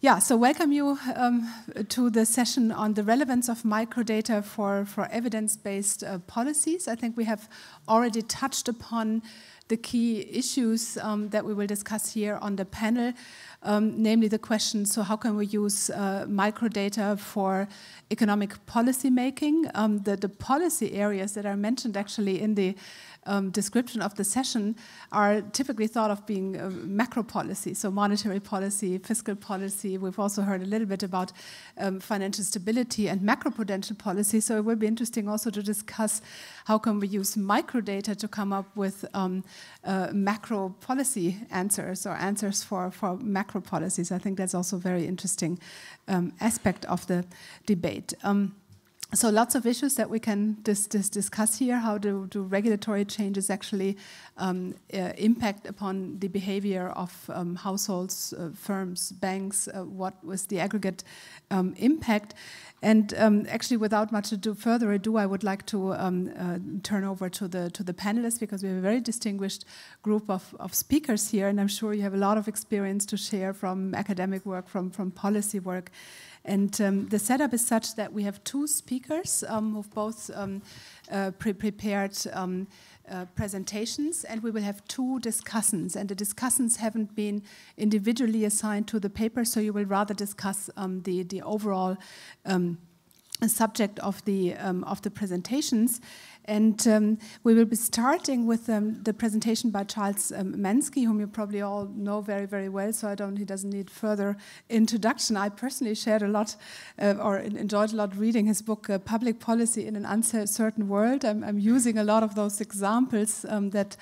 Yeah, so welcome you to the session on the relevance of microdata for evidence-based policies. I think we have already touched upon the key issues that we will discuss here on the panel, namely the question, so how can we use microdata for economic policy making? The policy areas that are mentioned actually in the description of the session are typically thought of being macro policy, so monetary policy, fiscal policy. We've also heard a little bit about financial stability and macroprudential policy, so it will be interesting also to discuss how can we use microdata to come up with macro policy answers or answers for macro policies. I think that's also a very interesting aspect of the debate. So lots of issues that we can discuss here. How do regulatory changes actually impact upon the behavior of households, firms, banks? What was the aggregate impact? And actually, without much further ado, I would like to turn over to the panelists, because we have a very distinguished group of speakers here, and I'm sure you have a lot of experience to share from academic work, from policy work. And the setup is such that we have two speakers who've both prepared presentations, and we will have two discussants. And the discussants haven't been individually assigned to the paper, so you will rather discuss the overall subject of the presentations. And we will be starting with the presentation by Charles Mansky, whom you probably all know very, very well, so he doesn't need further introduction. I personally shared a lot, or enjoyed a lot reading his book, Public Policy in an Uncertain World. I'm using a lot of those examples that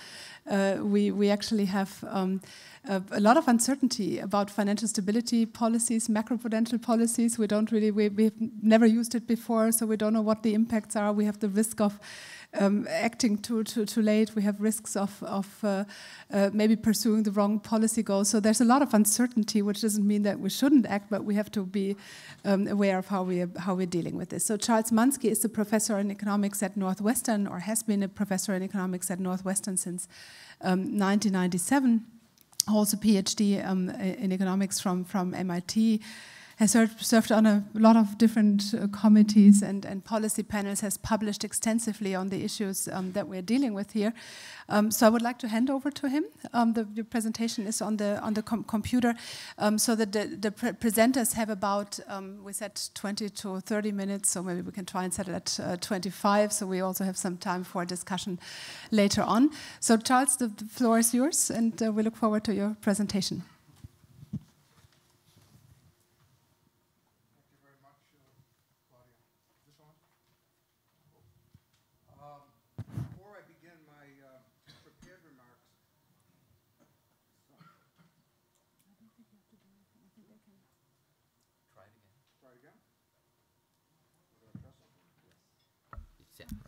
we actually have a lot of uncertainty about financial stability policies, macroprudential policies. We've never used it before, so we don't know what the impacts are. We have the risk of acting too late. We have risks of maybe pursuing the wrong policy goals. So there's a lot of uncertainty, which doesn't mean that we shouldn't act, but we have to be aware of how we're dealing with this. So Charles Mansky is a professor in economics at Northwestern, or has been a professor in economics at Northwestern since 1997. Holds a PhD in economics from MIT, has served on a lot of different committees and policy panels, has published extensively on the issues that we're dealing with here. So I would like to hand over to him. The presentation is on the computer, so that the presenters have about, we said 20 to 30 minutes, so maybe we can try and set it at 25, so we also have some time for discussion later on. So Charles, the floor is yours, and we look forward to your presentation.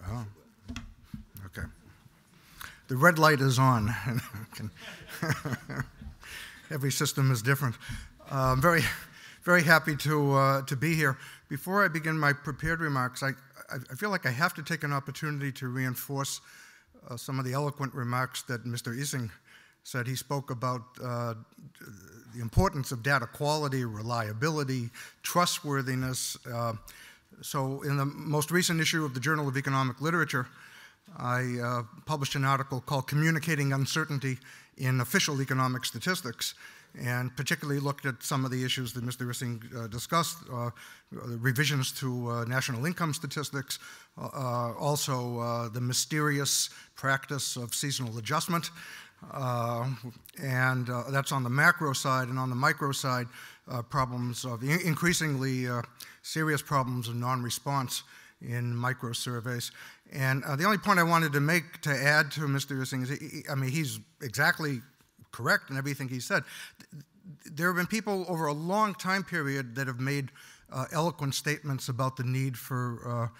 Oh, okay. The red light is on. Every system is different. I'm very, very happy to be here. Before I begin my prepared remarks, I feel like I have to take an opportunity to reinforce some of the eloquent remarks that Mr. Ising said. He spoke about the importance of data quality, reliability, trustworthiness. So in the most recent issue of the Journal of Economic Literature, I published an article called Communicating Uncertainty in Official Economic Statistics, and particularly looked at some of the issues that Mr. Ising discussed, revisions to national income statistics, also the mysterious practice of seasonal adjustment, and that's on the macro side. And on the micro side, problems of increasingly serious problems of non-response in micro surveys. And the only point I wanted to make to add to Mr. Ising is, he's exactly correct in everything he said. There have been people over a long time period that have made eloquent statements about the need for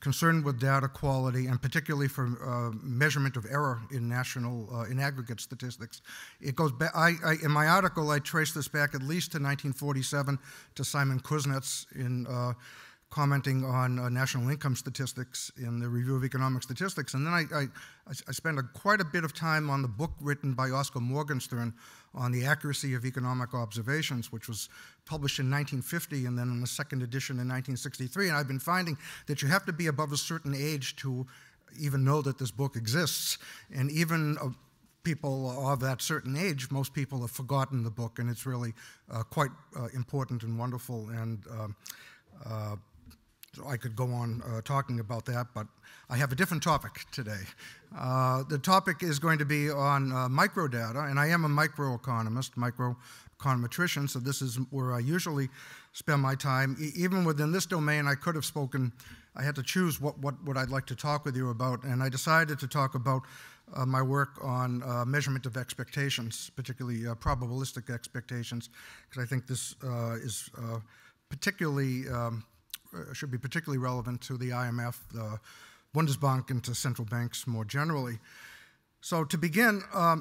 concern with data quality, and particularly for measurement of error in in aggregate statistics. It goes back. In my article, I trace this back at least to 1947 to Simon Kuznets in commenting on national income statistics in the Review of Economic Statistics. And then I spent quite a bit of time on the book written by Oscar Morgenstern on the accuracy of economic observations, which was published in 1950 and then in the second edition in 1963. And I've been finding that you have to be above a certain age to even know that this book exists. And even people of that certain age, most people have forgotten the book, and it's really quite important and wonderful. And so I could go on talking about that, but I have a different topic today. The topic is going to be on microdata, and I am a microeconomist, microeconometrician, so this is where I usually spend my time. Even within this domain, I could have spoken, I had to choose what I'd like to talk with you about, and I decided to talk about my work on measurement of expectations, particularly probabilistic expectations, because I think this is particularly should be particularly relevant to the IMF, the Bundesbank, and to central banks more generally. So to begin, a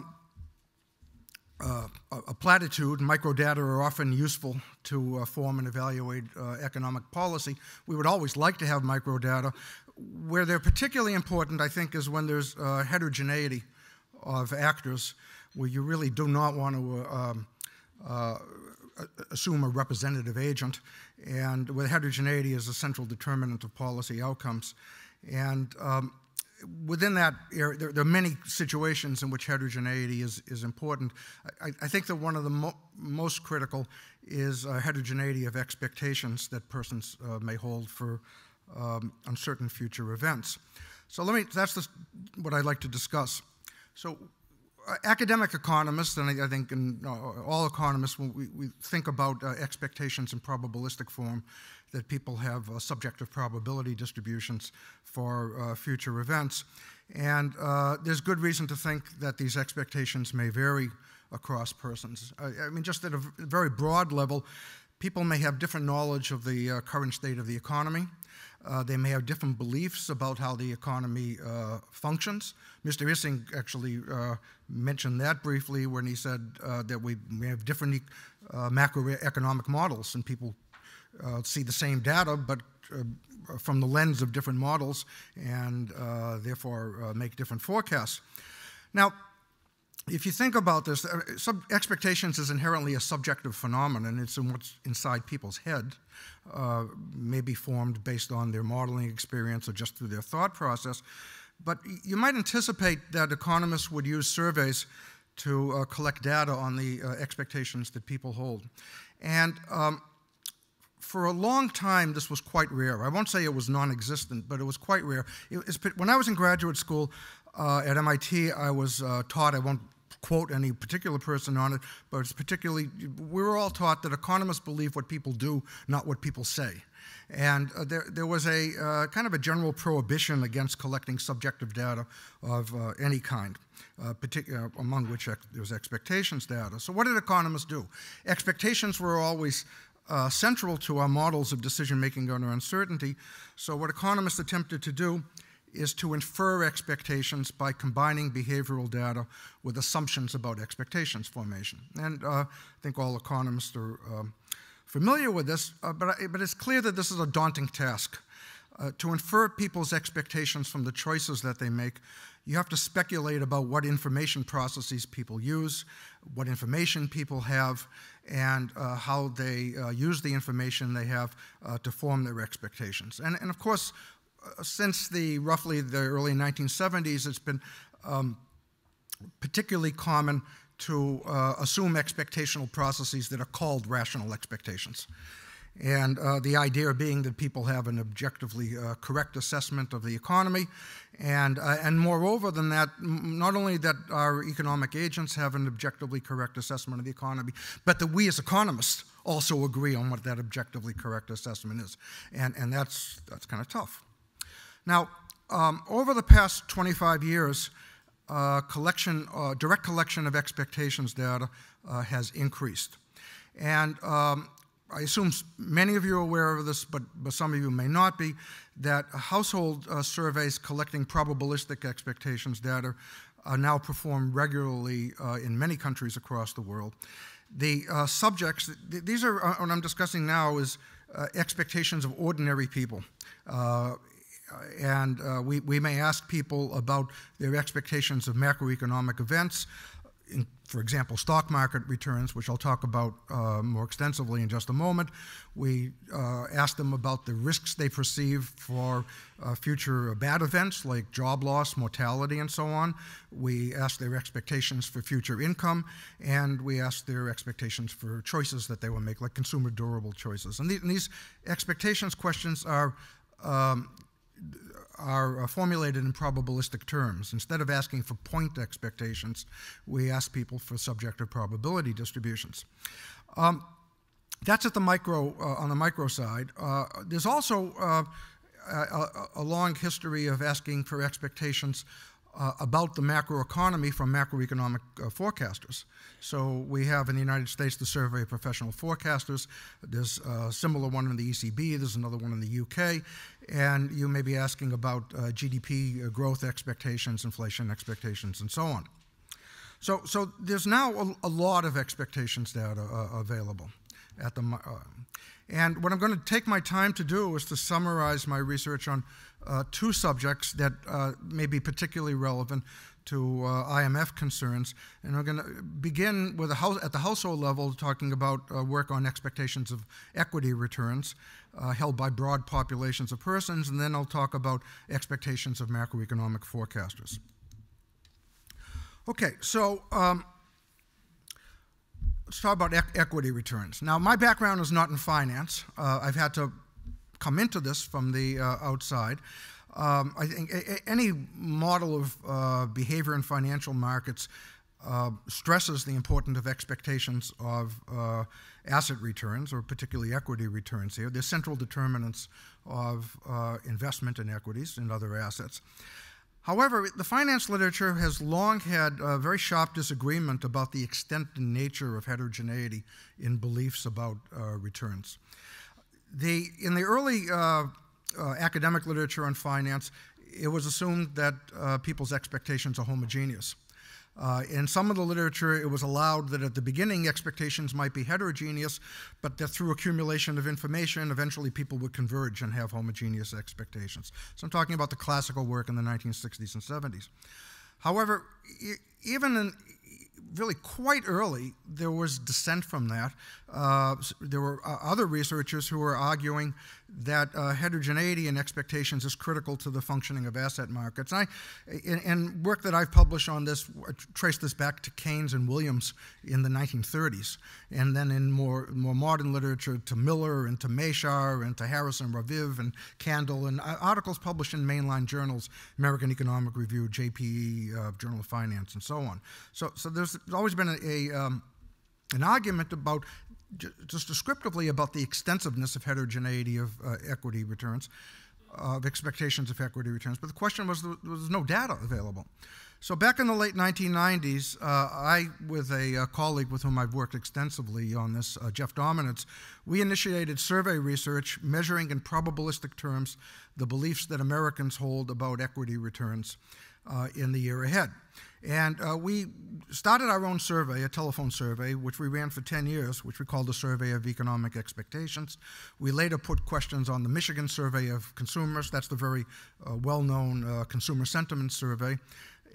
platitude, microdata are often useful to form and evaluate economic policy. We would always like to have microdata. Where they're particularly important, I think, is when there's heterogeneity of actors, where you really do not want to assume a representative agent, and where heterogeneity is a central determinant of policy outcomes. And within that area, there are many situations in which heterogeneity is important. I think that one of the most critical is heterogeneity of expectations that persons may hold for uncertain future events. So that's what I'd like to discuss. So academic economists, and I think all economists, when we think about expectations in probabilistic form, that people have subjective probability distributions for future events. And there's good reason to think that these expectations may vary across persons. I mean, just at a very broad level, people may have different knowledge of the current state of the economy. They may have different beliefs about how the economy functions. Mr. Issing actually mentioned that briefly when he said that we have different macroeconomic models, and people see the same data, but from the lens of different models, and therefore make different forecasts. Now, if you think about this, expectations is inherently a subjective phenomenon. It's in what's inside people's head, may be formed based on their modeling experience or just through their thought process. But you might anticipate that economists would use surveys to collect data on the expectations that people hold. And for a long time, this was quite rare. I won't say it was non-existent, but it was quite rare. When I was in graduate school at MIT, I was taught, I won't quote any particular person on it, but it's particularly, we were all taught that economists believe what people do, not what people say. And there was a kind of a general prohibition against collecting subjective data of any kind, among which there was expectations data. So what did economists do? Expectations were always central to our models of decision-making under uncertainty. So what economists attempted to do is to infer expectations by combining behavioral data with assumptions about expectations formation. And I think all economists are familiar with this, but it's clear that this is a daunting task. To infer people's expectations from the choices that they make, you have to speculate about what information processes people use, what information people have, and how they use the information they have to form their expectations. And of course, since roughly the early 1970s, it's been particularly common to assume expectational processes that are called rational expectations. And the idea being that people have an objectively correct assessment of the economy, and moreover than that, not only that our economic agents have an objectively correct assessment of the economy, but that we as economists also agree on what that objectively correct assessment is. And that's kind of tough. Now, over the past 25 years, direct collection of expectations data has increased. And I assume many of you are aware of this, but some of you may not be, that household surveys collecting probabilistic expectations data are now performed regularly in many countries across the world. The subjects, these are, what I'm discussing now is expectations of ordinary people. We may ask people about their expectations of macroeconomic events, for example, stock market returns, which I'll talk about more extensively in just a moment. We ask them about the risks they perceive for future bad events like job loss, mortality, and so on. We ask their expectations for future income, and we ask their expectations for choices that they will make, like consumer durable choices. And these expectations questions are formulated in probabilistic terms. Instead of asking for point expectations, we ask people for subjective probability distributions. That's at the micro, on the micro side. There's also a long history of asking for expectations about the macroeconomy from macroeconomic forecasters. So we have in the United States the Survey of Professional Forecasters. There's a similar one in the ECB. There's another one in the UK. And you may be asking about GDP growth expectations, inflation expectations, and so on. So there's now a lot of expectations data available at the and what I'm going to take my time to do is to summarize my research on two subjects that may be particularly relevant to IMF concerns. And I'm going to begin with at the household level, talking about work on expectations of equity returns held by broad populations of persons, and then I'll talk about expectations of macroeconomic forecasters. Okay, so let's talk about equity returns. Now, my background is not in finance. I've had to come into this from the outside. I think any model of behavior in financial markets stresses the importance of expectations of asset returns, or particularly equity returns here. They're central determinants of investment in equities and other assets. However, the finance literature has long had a very sharp disagreement about the extent and nature of heterogeneity in beliefs about returns. In the early academic literature on finance, it was assumed that people's expectations are homogeneous. In some of the literature, it was allowed that at the beginning expectations might be heterogeneous, but that through accumulation of information, eventually people would converge and have homogeneous expectations. So I'm talking about the classical work in the 1960s and 70s. However, even in really quite early, there was dissent from that. There were other researchers who were arguing that heterogeneity in expectations is critical to the functioning of asset markets. In work that I've published on this, I traced this back to Keynes and Williams in the 1930s, and then in more modern literature to Miller and to Meshar and to Harrison, Raviv and Candle, and articles published in mainline journals, American Economic Review, JPE, Journal of Finance, and so on. So there's always been an argument about, just descriptively, about the extensiveness of heterogeneity of equity returns, of expectations of equity returns. But the question was, there was no data available. So back in the late 1990s, I, with a colleague with whom I've worked extensively on this, Jeff Dominitz, we initiated survey research measuring in probabilistic terms the beliefs that Americans hold about equity returns in the year ahead. And we started our own survey, a telephone survey, which we ran for 10 years, which we called the Survey of Economic Expectations. We later put questions on the Michigan Survey of Consumers. That's the very well-known consumer sentiment survey.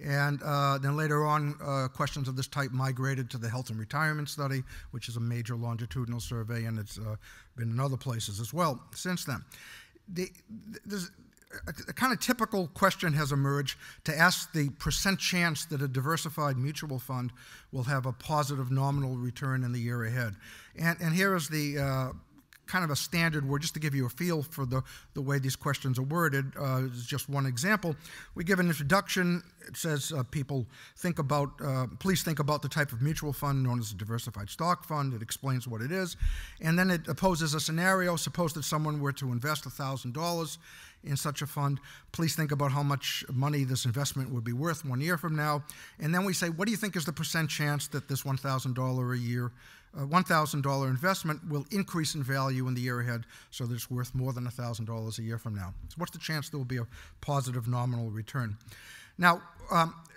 And then later on, questions of this type migrated to the Health and Retirement Study, which is a major longitudinal survey, and it's been in other places as well since then. A kind of typical question has emerged to ask the percent chance that a diversified mutual fund will have a positive nominal return in the year ahead. And here is the kind of a standard word, just to give you a feel for the way these questions are worded. Is just one example. We give an introduction. It says people think about, please think about the type of mutual fund known as a diversified stock fund. It explains what it is. And then it poses a scenario. Suppose that someone were to invest $1,000 in such a fund. Please think about how much money this investment would be worth 1 year from now. And then we say, what do you think is the percent chance that this $1,000 a year, $1,000 investment will increase in value in the year ahead so that it's worth more than $1,000 a year from now? So what's the chance there will be a positive nominal return? Now,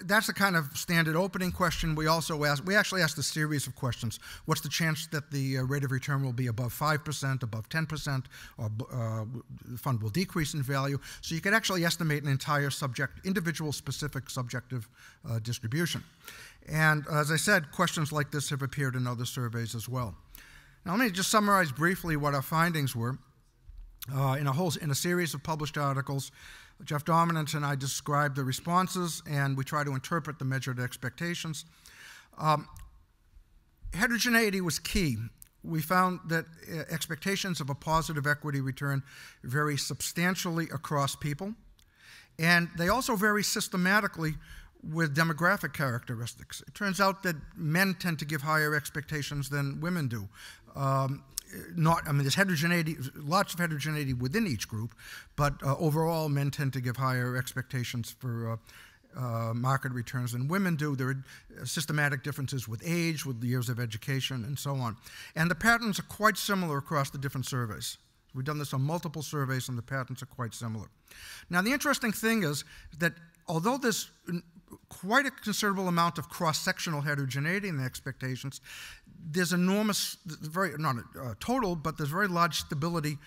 that's a kind of standard opening question. We actually asked a series of questions. What's the chance that the rate of return will be above 5%, above 10%, or the fund will decrease in value? So you could actually estimate an entire individual specific subjective distribution. And as I said, questions like this have appeared in other surveys as well. Now let me just summarize briefly what our findings were. In a series of published articles, Jeff Dominant and I described the responses, and we try to interpret the measured expectations. Heterogeneity was key. We found that expectations of a positive equity return vary substantially across people, and they also vary systematically with demographic characteristics. It turns out that men tend to give higher expectations than women do. There's heterogeneity, lots of heterogeneity within each group, but overall, men tend to give higher expectations for market returns than women do. There are systematic differences with age, with the years of education, and so on. And the patterns are quite similar across the different surveys. We've done this on multiple surveys, and the patterns are quite similar. Now, the interesting thing is that although there's quite a considerable amount of cross-sectional heterogeneity in the expectations, there's enormous, not total, but there's very large stability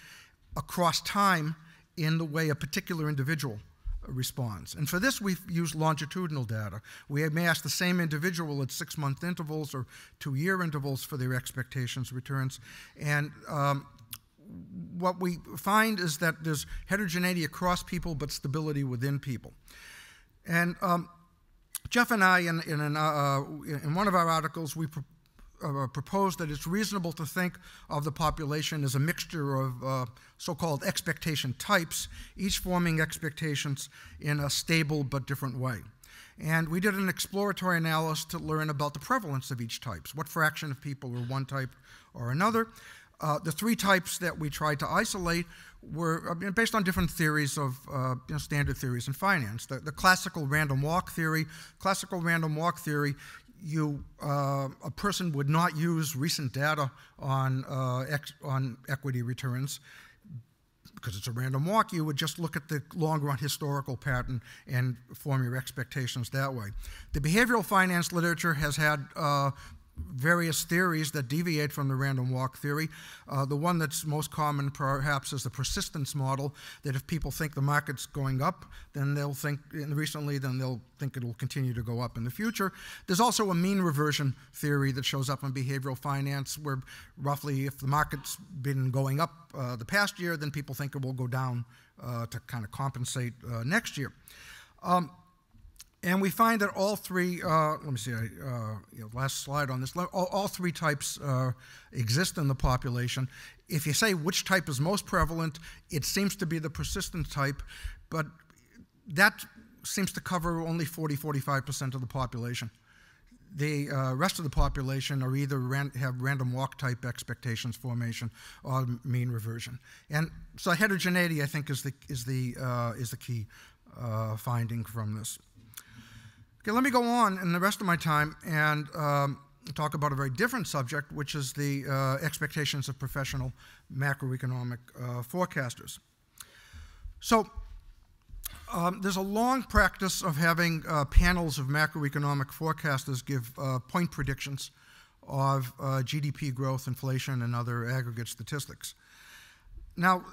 across time in the way a particular individual responds. And for this, we've used longitudinal data. We may ask the same individual at 6-month intervals or 2-year intervals for their expectations returns. And what we find is that there's heterogeneity across people, but stability within people. And Jeff and I, in one of our articles, we proposed that it's reasonable to think of the population as a mixture of so-called expectation types, each forming expectations in a stable but different way. And we did an exploratory analysis to learn about the prevalence of each type, what fraction of people were one type or another. The 3 types that we tried to isolate were based on different theories of standard theories in finance. The classical random walk theory. Classical random walk theory, a person would not use recent data on equity returns because it's a random walk. You would just look at the long-run historical pattern and form your expectations that way. The behavioral finance literature has had various theories that deviate from the random walk theory. The one that's most common perhaps is the persistence model, that if people think the market's going up, then they'll think, and recently, then they'll think it'll continue to go up in the future. There's also a mean reversion theory that shows up in behavioral finance, where roughly if the market's been going up the past year, then people think it will go down to kind of compensate next year. And we find that all 3, let me see, last slide on this, all 3 types exist in the population. If you say which type is most prevalent, it seems to be the persistent type, but that seems to cover only 40–45% of the population. The rest of the population are either have random walk type expectations formation or mean reversion. And so heterogeneity, I think, is the key finding from this. Okay, let me go on in the rest of my time and talk about a very different subject, which is the expectations of professional macroeconomic forecasters. So there's a long practice of having panels of macroeconomic forecasters give point predictions of GDP growth, inflation, and other aggregate statistics. Now,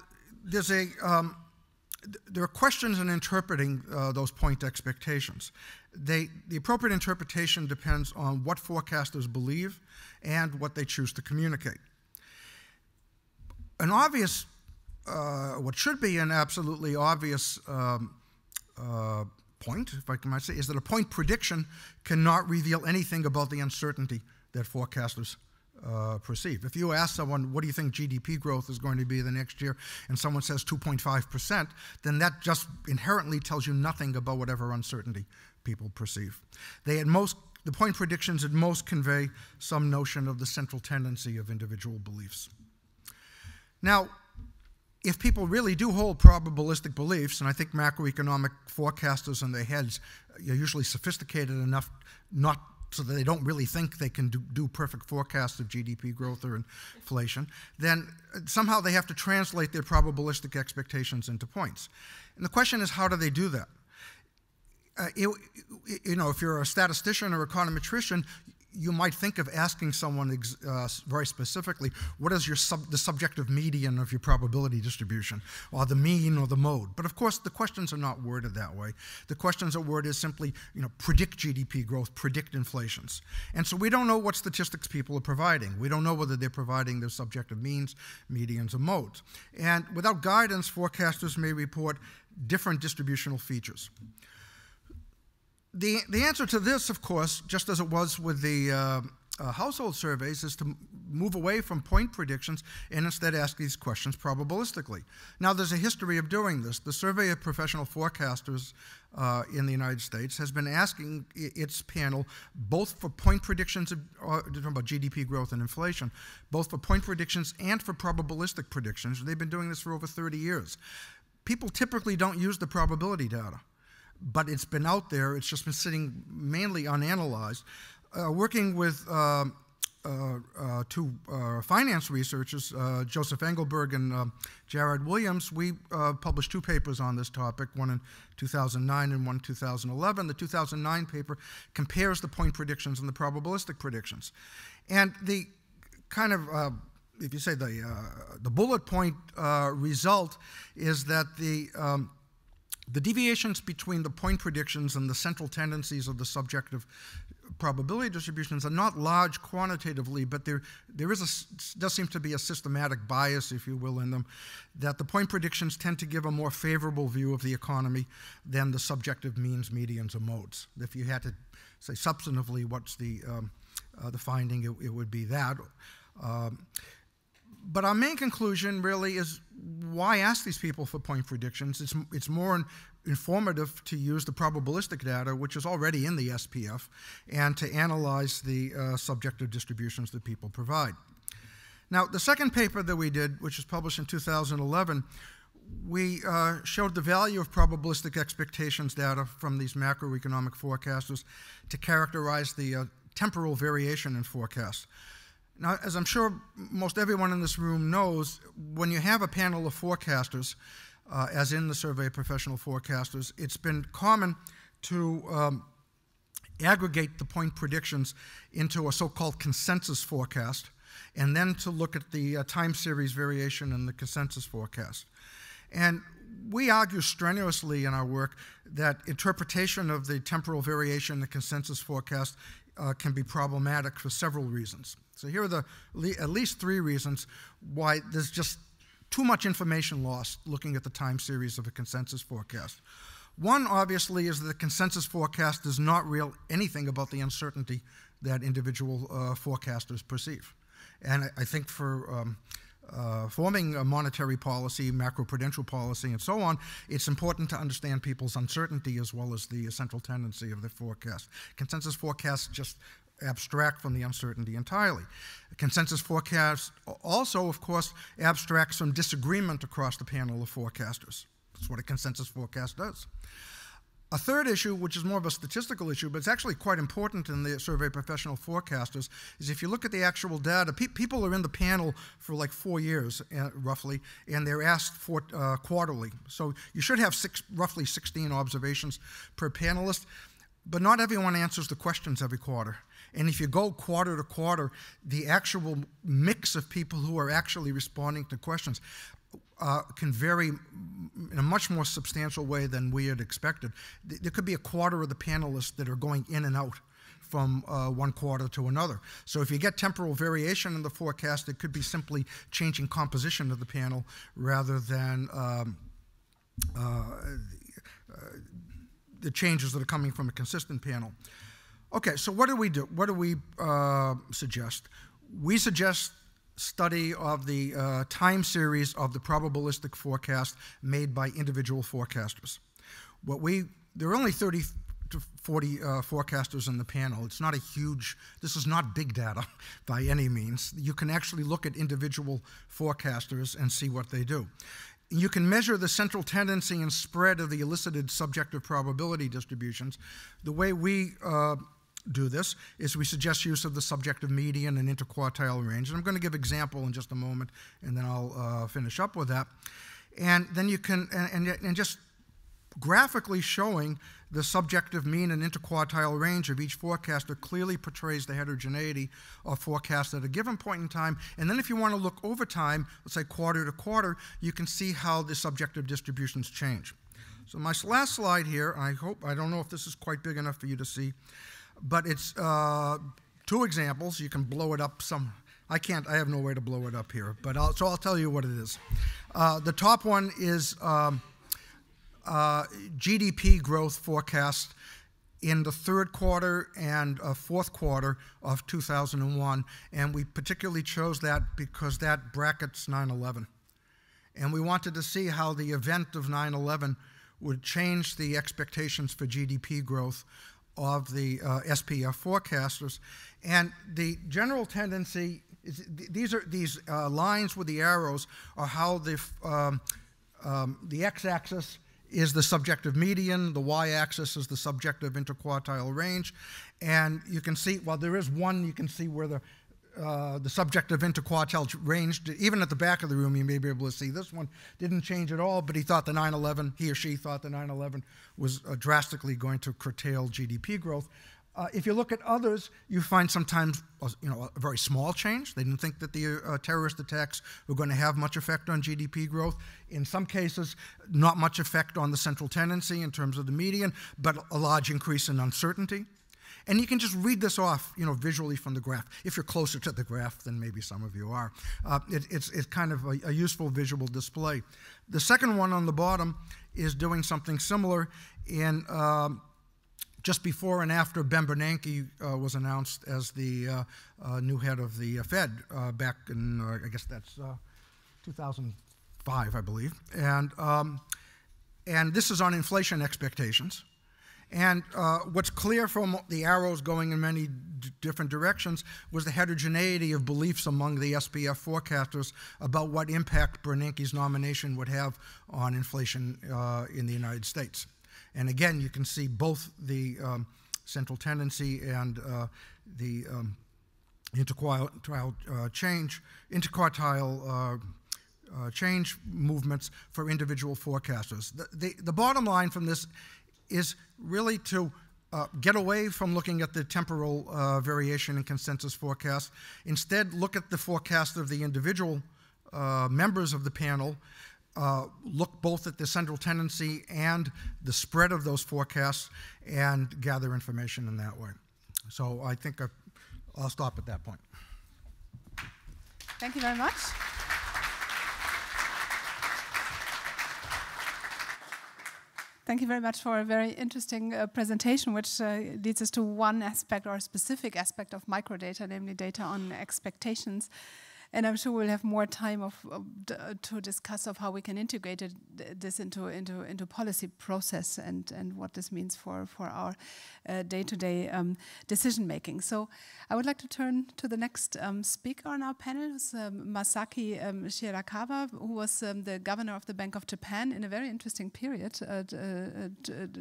there are questions in interpreting those point expectations. The appropriate interpretation depends on what forecasters believe and what they choose to communicate. An obvious, what should be an absolutely obvious point, if I might say, is that a point prediction cannot reveal anything about the uncertainty that forecasters perceive. If you ask someone, what do you think GDP growth is going to be the next year, and someone says 2.5%, then that just inherently tells you nothing about whatever uncertainty people perceive. The point predictions at most convey some notion of the central tendency of individual beliefs. Now, if people really do hold probabilistic beliefs, and I think macroeconomic forecasters in their heads are usually sophisticated enough not so that they don't really think they can do perfect forecasts of GDP growth or inflation, then somehow they have to translate their probabilistic expectations into points. And the question is, how do they do that? if you're a statistician or econometrician, you might think of asking someone very specifically, what is the subjective median of your probability distribution, or the mean or the mode? But of course, the questions are not worded that way. The questions are worded simply, predict GDP growth, predict inflations. And so we don't know what statistics people are providing. We don't know whether they're providing their subjective means, medians, or modes. And without guidance, forecasters may report different distributional features. The answer to this, of course, just as it was with the household surveys, is to move away from point predictions and instead ask these questions probabilistically. Now, there's a history of doing this. The Survey of Professional Forecasters in the United States has been asking its panel both for point predictions, talking about GDP growth and inflation, both for point predictions and for probabilistic predictions. They've been doing this for over 30 years. People typically don't use the probability data, but it's been out there. It's just been sitting mainly unanalyzed. Working with two finance researchers, Joseph Engelberg and Jared Williams, we published 2 papers on this topic, one in 2009 and one in 2011. The 2009 paper compares the point predictions and the probabilistic predictions. And the kind of, if you say the bullet point result is that the deviations between the point predictions and the central tendencies of the subjective probability distributions are not large quantitatively, but there does seem to be a systematic bias, if you will, in them, that the point predictions tend to give a more favorable view of the economy than the subjective means, medians, or modes. If you had to say substantively what's the finding, it would be that. But our main conclusion really is, why ask these people for point predictions? It's more informative to use the probabilistic data, which is already in the SPF, and to analyze the subjective distributions that people provide. Now, the second paper that we did, which was published in 2011, we showed the value of probabilistic expectations data from these macroeconomic forecasters to characterize the temporal variation in forecasts. Now, as I'm sure most everyone in this room knows, when you have a panel of forecasters, as in the Survey of Professional Forecasters, it's been common to aggregate the point predictions into a so-called consensus forecast, and then to look at the time series variation in the consensus forecast. And we argue strenuously in our work that interpretation of the temporal variation in the consensus forecast can be problematic for several reasons. So here are at least 3 reasons why there's just too much information lost looking at the time series of a consensus forecast. One, obviously, is that the consensus forecast does not reveal anything about the uncertainty that individual forecasters perceive. And I think for forming a monetary policy, macroprudential policy, and so on, it's important to understand people's uncertainty as well as the central tendency of the forecast. Consensus forecasts just abstract from the uncertainty entirely. A consensus forecast also, of course, abstracts from disagreement across the panel of forecasters. That's what a consensus forecast does. A third issue, which is more of a statistical issue, but it's actually quite important in the Survey of Professional Forecasters, is if you look at the actual data, people are in the panel for like 4 years, roughly, and they're asked for quarterly. So you should have roughly 16 observations per panelist, but not everyone answers the questions every quarter. And if you go quarter to quarter, the actual mix of people who are actually responding to questions can vary in a much more substantial way than we had expected. There could be a quarter of the panelists that are going in and out from one quarter to another. So if you get temporal variation in the forecast, it could be simply changing composition of the panel rather than the changes that are coming from a consistent panel. Okay, so what do we do? What do we suggest? We suggest study of the time series of the probabilistic forecast made by individual forecasters. There are only 30 to 40 forecasters in the panel. It's not a huge, this is not big data by any means. You can actually look at individual forecasters and see what they do. You can measure the central tendency and spread of the elicited subjective probability distributions. The way we do this is we suggest use of the subjective median and interquartile range. And I'm going to give an example in just a moment, and then I'll finish up with that. And then you can, and just graphically showing the subjective mean and interquartile range of each forecaster clearly portrays the heterogeneity of forecasts at a given point in time. And then if you want to look over time, let's say quarter to quarter, you can see how the subjective distributions change. So my last slide here, I don't know if this is quite big enough for you to see, but it's 2 examples. You can blow it up some. I have no way to blow it up here, but so I'll tell you what it is. The top one is GDP growth forecast in the 3rd quarter and 4th quarter of 2001, and we particularly chose that because that brackets 9/11. And we wanted to see how the event of 9/11 would change the expectations for GDP growth of the SPF forecasters. And the general tendency is these lines with the arrows are how the x-axis is the subjective median, the y-axis is the subjective interquartile range, and you can see, well, there is one, you can see where the subjective interquartile range, even at the back of the room, you may be able to see this one didn't change at all, but he or she thought the 9/11 was drastically going to curtail GDP growth. If you look at others, you find sometimes a very small change. They didn't think that the terrorist attacks were going to have much effect on GDP growth. In some cases, not much effect on the central tendency in terms of the median, but a large increase in uncertainty. And you can just read this off, visually from the graph. If you're closer to the graph than maybe some of you are, it's kind of a useful visual display. The second one on the bottom is doing something similar in just before and after Ben Bernanke was announced as the new head of the Fed back in, I guess that's 2005, I believe. And this is on inflation expectations. And what's clear from the arrows going in many different directions was the heterogeneity of beliefs among the SPF forecasters about what impact Bernanke's nomination would have on inflation in the United States. And again, you can see both the central tendency and the interquartile change movements for individual forecasters. The bottom line from this is really to get away from looking at the temporal variation in consensus forecasts. Instead, look at the forecast of the individual members of the panel, look both at the central tendency and the spread of those forecasts, and gather information in that way. So I think I'll stop at that point. Thank you very much. Thank you very much for a very interesting presentation, which leads us to one aspect or a specific aspect of microdata, namely data on expectations. And I'm sure we'll have more time to discuss of how we can integrate this into policy process and what this means for our day-to-day decision making. So I would like to turn to the next speaker on our panel, who's Masaki Shirakawa, who was the governor of the Bank of Japan in a very interesting period,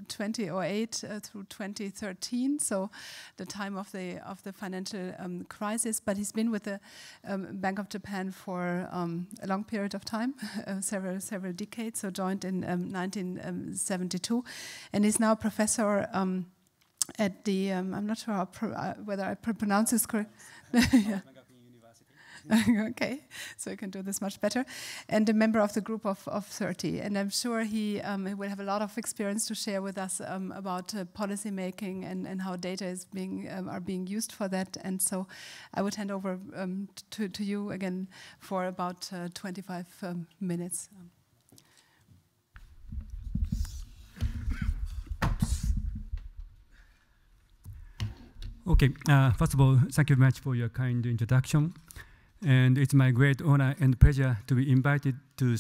2008 through 2013, so the time of the financial crisis. But he's been with the Bank of Japan for a long period of time, several decades, so joined in 1972, and is now a professor at the, I'm not sure whether I pronounce this correct. Yeah. Okay, so you can do this much better. And a member of the group of 30. And I'm sure he will have a lot of experience to share with us about policy making and how data is are being used for that. And so I would hand over to you again for about 25 minutes. Okay, first of all, thank you very much for your kind introduction. And it's my great honor and pleasure to be invited to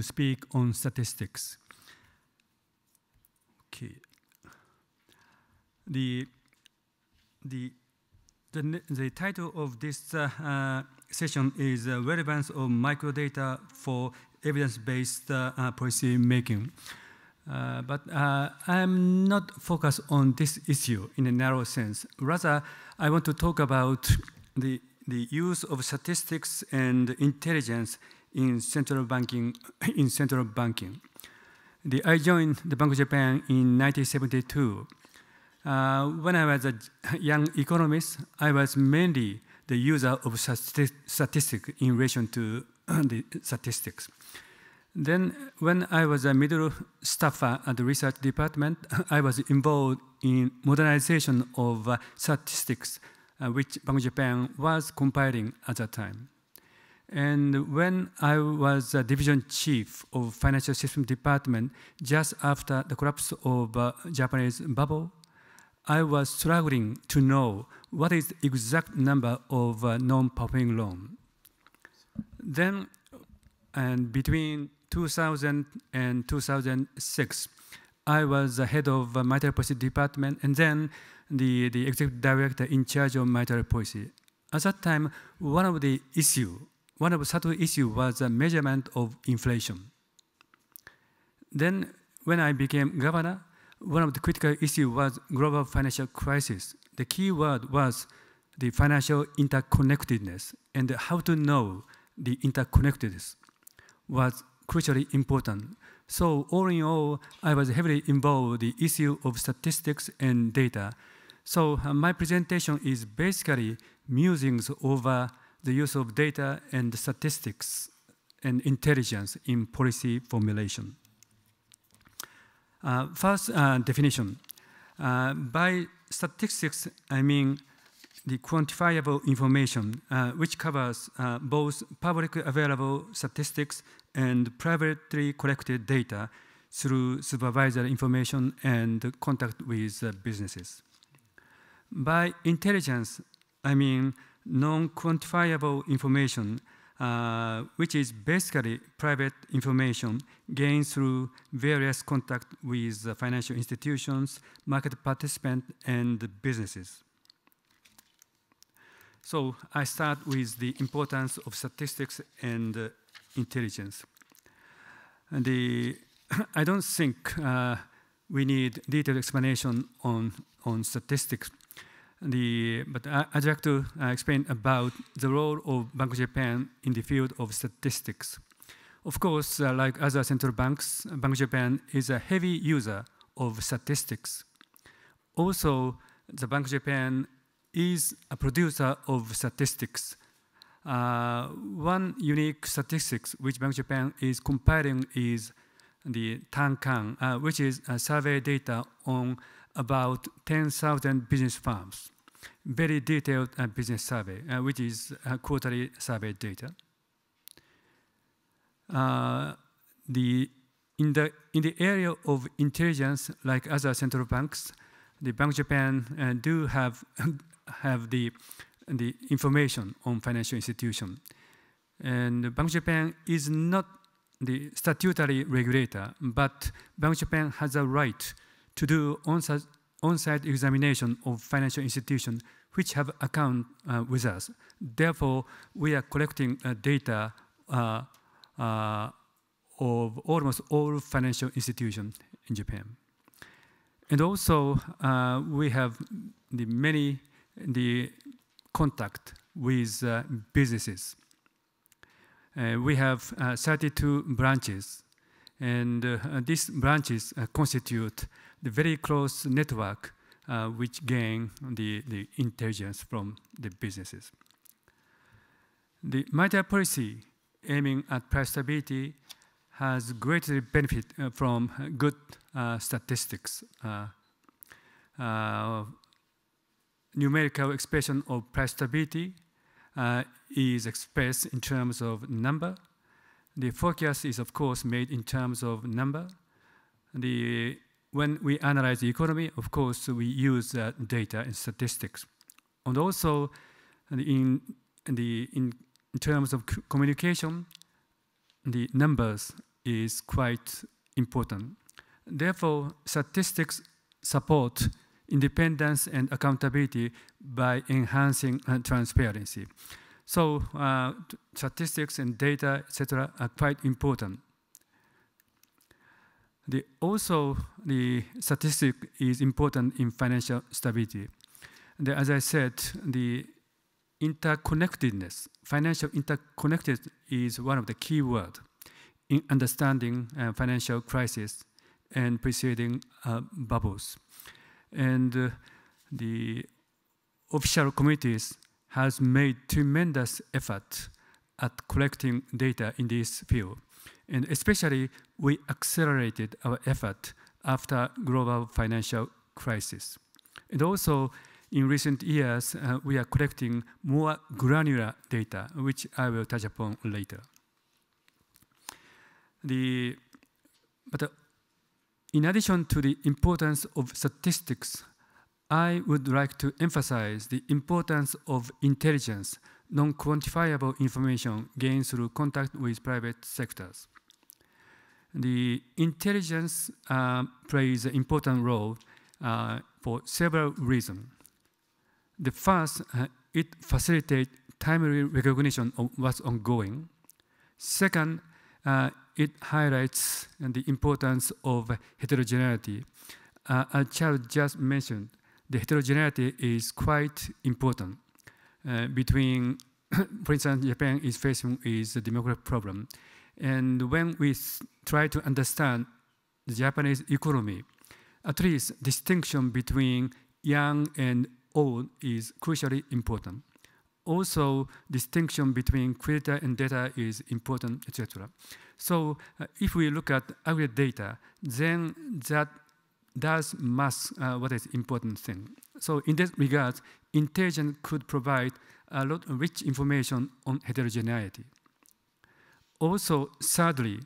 speak on statistics. Okay. The title of this session is Relevance of Microdata for Evidence-Based Policy Making. But I'm not focused on this issue in a narrow sense. Rather, I want to talk about the use of statistics and intelligence in central banking. I joined the Bank of Japan in 1972. When I was a young economist, I was mainly the user of statistics in relation to the statistics. Then, when I was a middle staffer at the research department, I was involved in modernization of statistics, which Bank of Japan was compiling at that time. And when I was a division chief of financial system department, just after the collapse of Japanese bubble, I was struggling to know what is the exact number of non-performing loan. Then, and between 2000 and 2006, I was the head of monetary policy department, and then the executive director in charge of monetary policy. At that time, one of the subtle issues was the measurement of inflation. Then, when I became governor, one of the critical issues was global financial crisis. The key word was the financial interconnectedness, and how to know the interconnectedness was crucially important. So all in all, I was heavily involved in the issue of statistics and data. So my presentation is basically musings over the use of data and statistics and intelligence in policy formulation. First definition. By statistics, I mean the quantifiable information, which covers both publicly available statistics and privately collected data through supervisory information and contact with businesses. By intelligence, I mean non-quantifiable information, which is basically private information gained through various contacts with financial institutions, market participants, and businesses. So I start with the importance of statistics and intelligence. And I don't think we need detailed explanation on statistics. But I'd like to explain about the role of Bank of Japan in the field of statistics. Of course, like other central banks, Bank of Japan is a heavy user of statistics. Also, the Bank of Japan is a producer of statistics. One unique statistics which Bank of Japan is compiling is the Tankan, which is survey data on about 10,000 business firms. Very detailed business survey, which is quarterly survey data. In the area of intelligence, like other central banks, the Bank of Japan do have the information on financial institution. And the Bank of Japan is not the statutory regulator, but Bank of Japan has a right to do on-site examination of financial institutions which have account with us. Therefore, we are collecting data of almost all financial institutions in Japan. And also, we have the contact with businesses. We have 32 branches, and these branches constitute the very close network which gain the intelligence from the businesses. The monetary policy aiming at price stability has greatly benefit from good statistics. Numerical expression of price stability is expressed in terms of number. The forecast is, of course, made in terms of number. When we analyze the economy, of course, we use data and statistics. And also, in terms of communication, the numbers is quite important. Therefore, statistics support independence and accountability by enhancing transparency. So statistics and data, etc., are quite important. Also, the statistic is important in financial stability. As I said, the interconnectedness, financial interconnectedness is one of the key words in understanding financial crisis and preceding bubbles. And the official committees has made tremendous effort at collecting data in this field. And especially, we accelerated our effort after global financial crisis. And also, in recent years, we are collecting more granular data, which I will touch upon later. But in addition to the importance of statistics, I would like to emphasize the importance of intelligence, non-quantifiable information gained through contact with private sectors. The intelligence plays an important role for several reasons. The first, it facilitates timely recognition of what's ongoing. Second, it highlights the importance of heterogeneity. As Charles just mentioned, the heterogeneity is quite important. Between, for instance, Japan is facing is the demographic problem. And when we try to understand the Japanese economy, at least distinction between young and old is crucially important. Also, distinction between creditor and debtor is important, etc. So if we look at aggregate data, then that does mask what is important thing. So in this regard, intelligence could provide a lot of rich information on heterogeneity. Also, thirdly,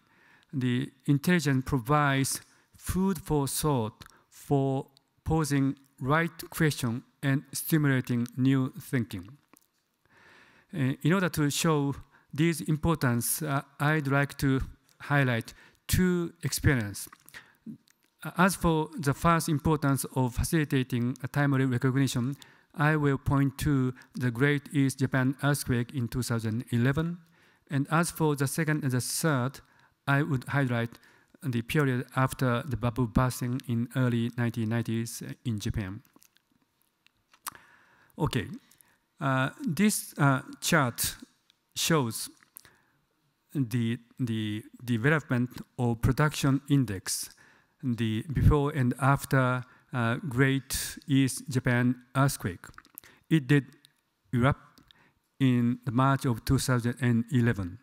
the intelligence provides food for thought for posing right question and stimulating new thinking. In order to show this importance, I'd like to highlight two experiences. As for the first importance of facilitating a timely recognition, I will point to the Great East Japan earthquake in 2011. And as for the second and the third, I would highlight the period after the bubble bursting in early 1990s in Japan. Okay, this chart shows the development of production index, the before and after Great East Japan earthquake. It did erupt in the March of 2011.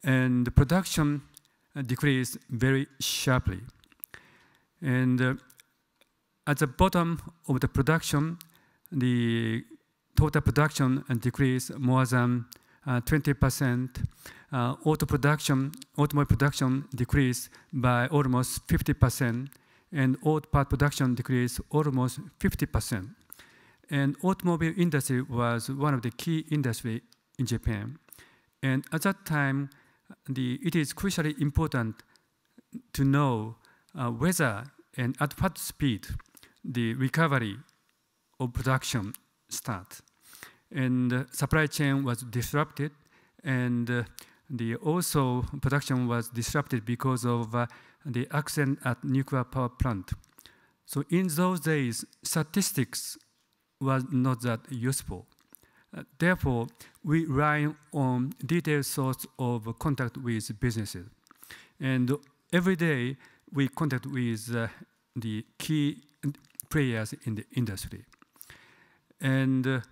And the production decreased very sharply. And at the bottom of the production, the total production decreased more than 20%. Automobile production decreased by almost 50%, and auto part production decreased almost 50%. And automobile industry was one of the key industries in Japan. And at that time, it is crucially important to know whether and at what speed the recovery of production start. And supply chain was disrupted, and also production was disrupted because of the accident at nuclear power plant. So in those days, statistics was not that useful. Therefore, we rely on detailed source of contact with businesses. And every day, we contact with the key players in the industry. And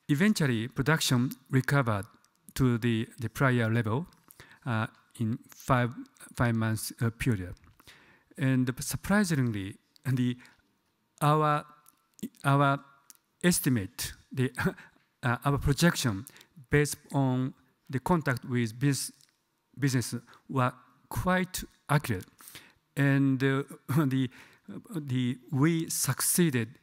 eventually, production recovered to the prior level in five months period. And surprisingly, our estimate, our projection based on the contact with business were quite accurate. And we succeeded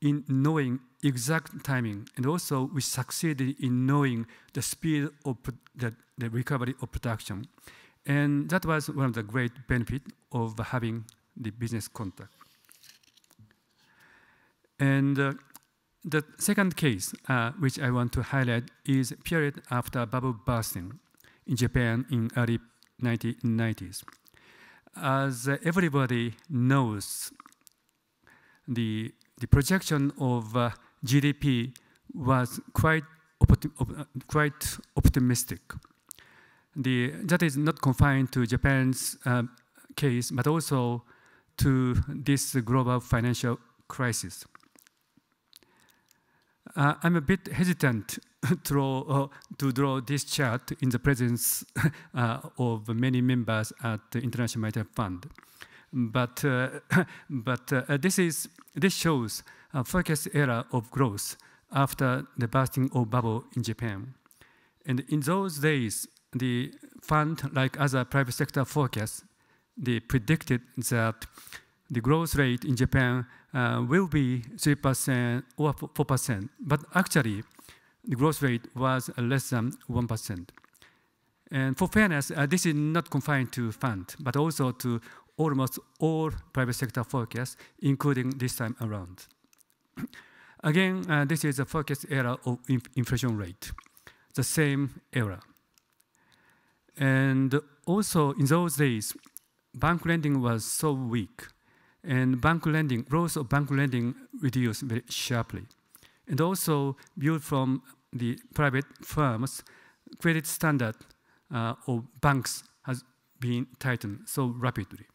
in knowing exact timing, and also we succeeded in knowing the speed of the recovery of production. And that was one of the great benefits of having the business contact. And the second case, which I want to highlight, is period after bubble bursting in Japan in early 1990s. As everybody knows, the projection of GDP was quite optimistic. That is not confined to Japan's case, but also to this global financial crisis. I'm a bit hesitant to draw this chart in the presence of many members at the International Monetary Fund. But this shows a forecast era of growth after the bursting of bubble in Japan. And in those days, the fund, like other private sector forecasts, they predicted that the growth rate in Japan will be 3% or 4%. But actually, the growth rate was less than 1%. And for fairness, this is not confined to fund, but also to almost all private sector forecasts, including this time around. Again, this is a forecast era of inflation rate, the same era. And also in those days, bank lending was so weak, and growth of bank lending reduced very sharply. And also, viewed from the private firms, credit standard of banks has been tightened so rapidly.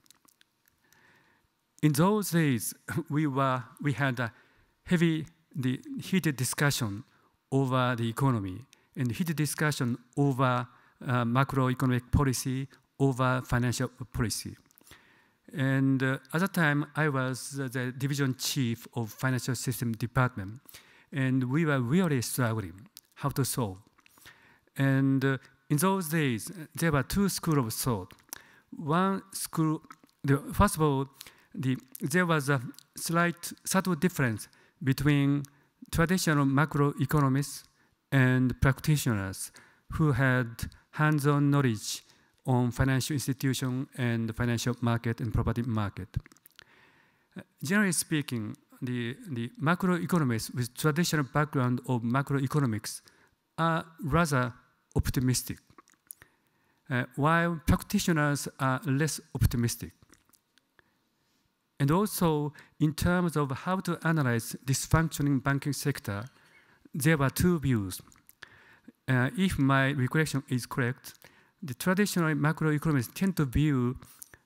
In those days, we had a heated discussion over the economy and heated discussion over macroeconomic policy, over financial policy. And at that time, I was the division chief of financial system department, and we were really struggling how to solve. And in those days, there were two schools of thought. One school, first of all, there was a slight subtle difference between traditional macroeconomists and practitioners who had hands-on knowledge on financial institution and financial market and property market. Generally speaking, the macroeconomists with traditional background of macroeconomics are rather optimistic, while practitioners are less optimistic. And also, in terms of how to analyze this functioning banking sector, there were two views. If my recollection is correct, the traditional macroeconomists tend to view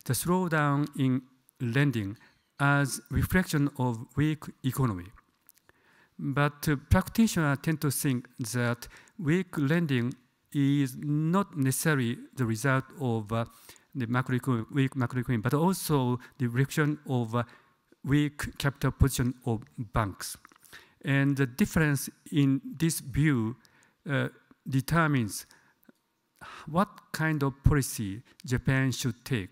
the slowdown in lending as reflection of weak economy. But practitioners tend to think that weak lending is not necessarily the result of the weak macroeconomy, but also the reflection of weak capital position of banks. And the difference in this view determines what kind of policy Japan should take.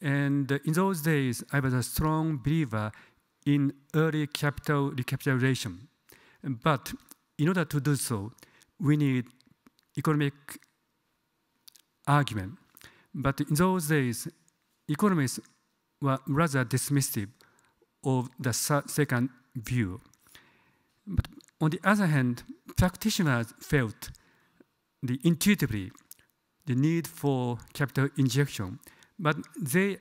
And in those days, I was a strong believer in early capital recapitalization. But in order to do so, we need economic argument. But in those days, economists were rather dismissive of the second view. But on the other hand, practitioners felt intuitively the need for capital injection, but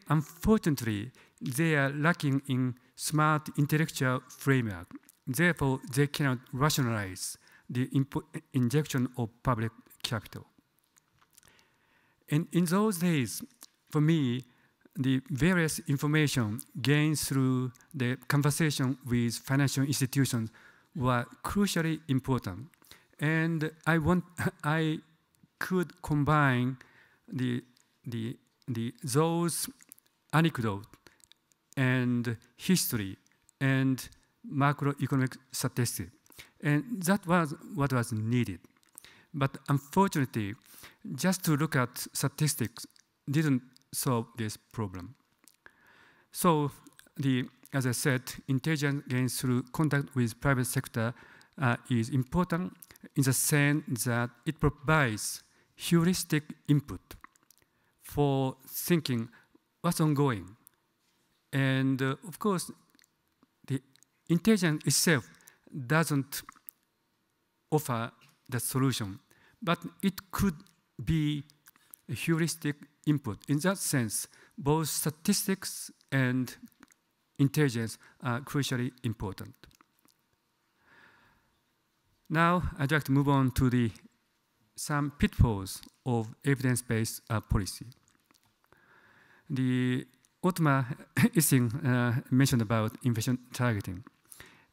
unfortunately, they are lacking in smart intellectual framework. Therefore, they cannot rationalize the injection of public capital. And in those days, for me, the various information gained through the conversation with financial institutions were crucially important. And I could combine those anecdotes and history and macroeconomic statistics. And that was what was needed. But unfortunately, just to look at statistics didn't solve this problem. So, as I said, intelligence gains through contact with private sector is important in the sense that it provides heuristic input for thinking what's ongoing. And of course, the intelligence itself doesn't offer the solution, but it could be a heuristic input. In that sense, both statistics and intelligence are crucially important. Now, I'd like to move on to some pitfalls of evidence-based policy. The Otmar Issing mentioned about inflation targeting.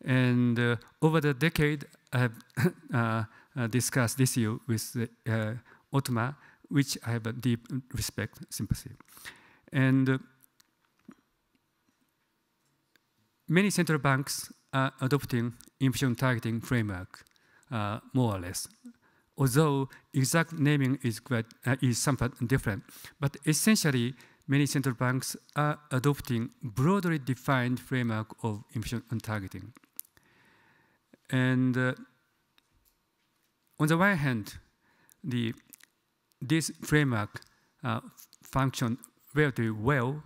And over the decade, I have discussed this issue with Otmar, which I have a deep respect, sympathy. And many central banks are adopting inflation targeting framework, more or less. Although exact naming is somewhat different, but essentially many central banks are adopting broadly defined framework of inflation targeting. And on the one hand, this framework functioned relatively well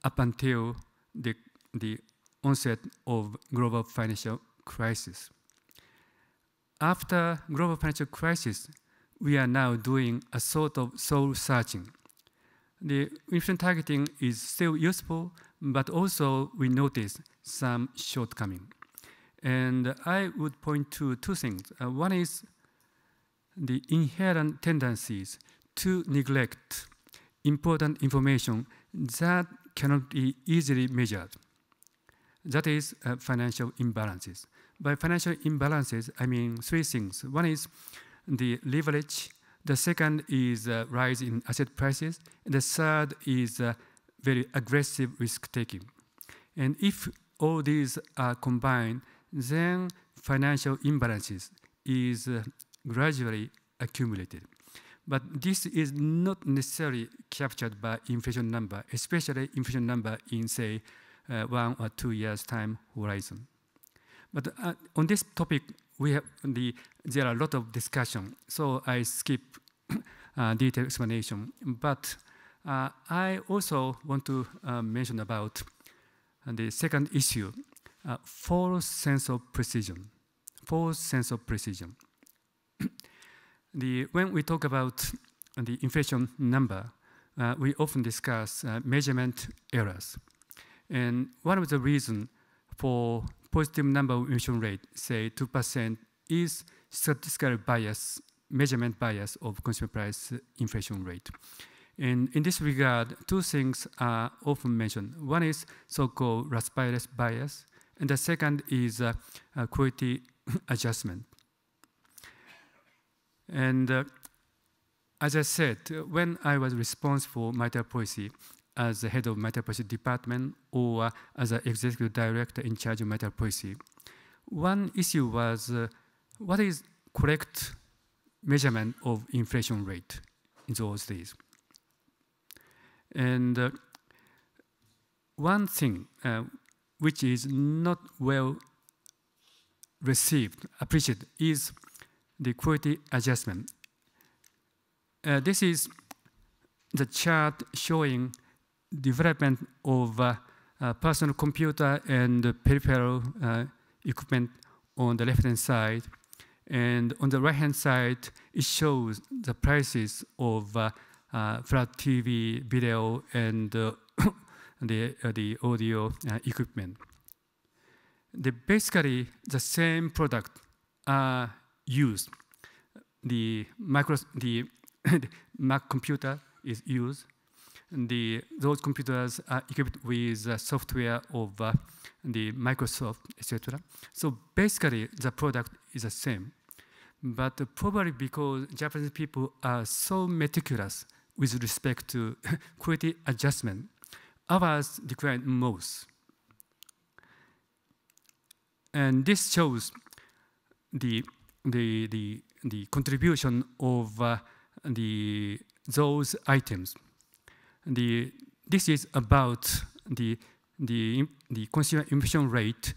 up until the onset of global financial crisis. After global financial crisis, we are now doing a sort of soul searching. The inflation targeting is still useful, but also we notice some shortcoming. And I would point to two things. One is the inherent tendencies to neglect important information that cannot be easily measured. That is financial imbalances. By financial imbalances, I mean three things. One is the leverage. The second is rise in asset prices. And the third is very aggressive risk-taking. And if all these are combined, then financial imbalances is gradually accumulated. But this is not necessarily captured by inflation number, especially inflation number in, say, 1 or 2 years' time horizon. But on this topic, there are a lot of discussion, so I skip detailed explanation. But I also want to mention about the second issue, false sense of precision. False sense of precision. When we talk about the inflation number, we often discuss measurement errors. And one of the reasons for positive number of inflation rate, say 2%, is statistical bias, measurement bias of consumer price inflation rate. And in this regard, two things are often mentioned. One is so-called Raspberry bias, and the second is quality adjustment. And as I said, when I was responsible for monetary policy as the head of monetary policy department or as an executive director in charge of monetary policy, one issue was what is correct measurement of inflation rate in those days. And one thing which is not well received, appreciated, is the quality adjustment. This is the chart showing development of personal computer and peripheral equipment on the left-hand side. And on the right-hand side, it shows the prices of flat TV, video, and the audio equipment. Basically, the same product are used. The Mac computer is used. And those computers are equipped with software of the Microsoft, etc. So basically, the product is the same. But probably because Japanese people are so meticulous with respect to quality adjustment, ours decline most. And this shows the contribution of those items. This is about the consumer inflation rate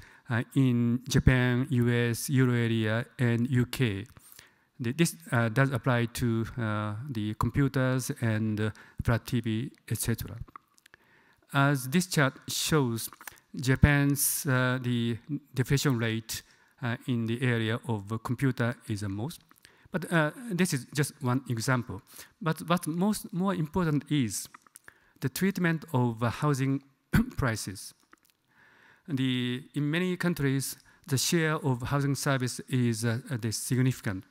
in Japan, US, Euro area, and UK. This does apply to the computers and flat TV, etc. As this chart shows, Japan's the deflation rate in the area of computer is the most. But this is just one example. But what's more important is the treatment of housing prices. In many countries, the share of housing service is significant.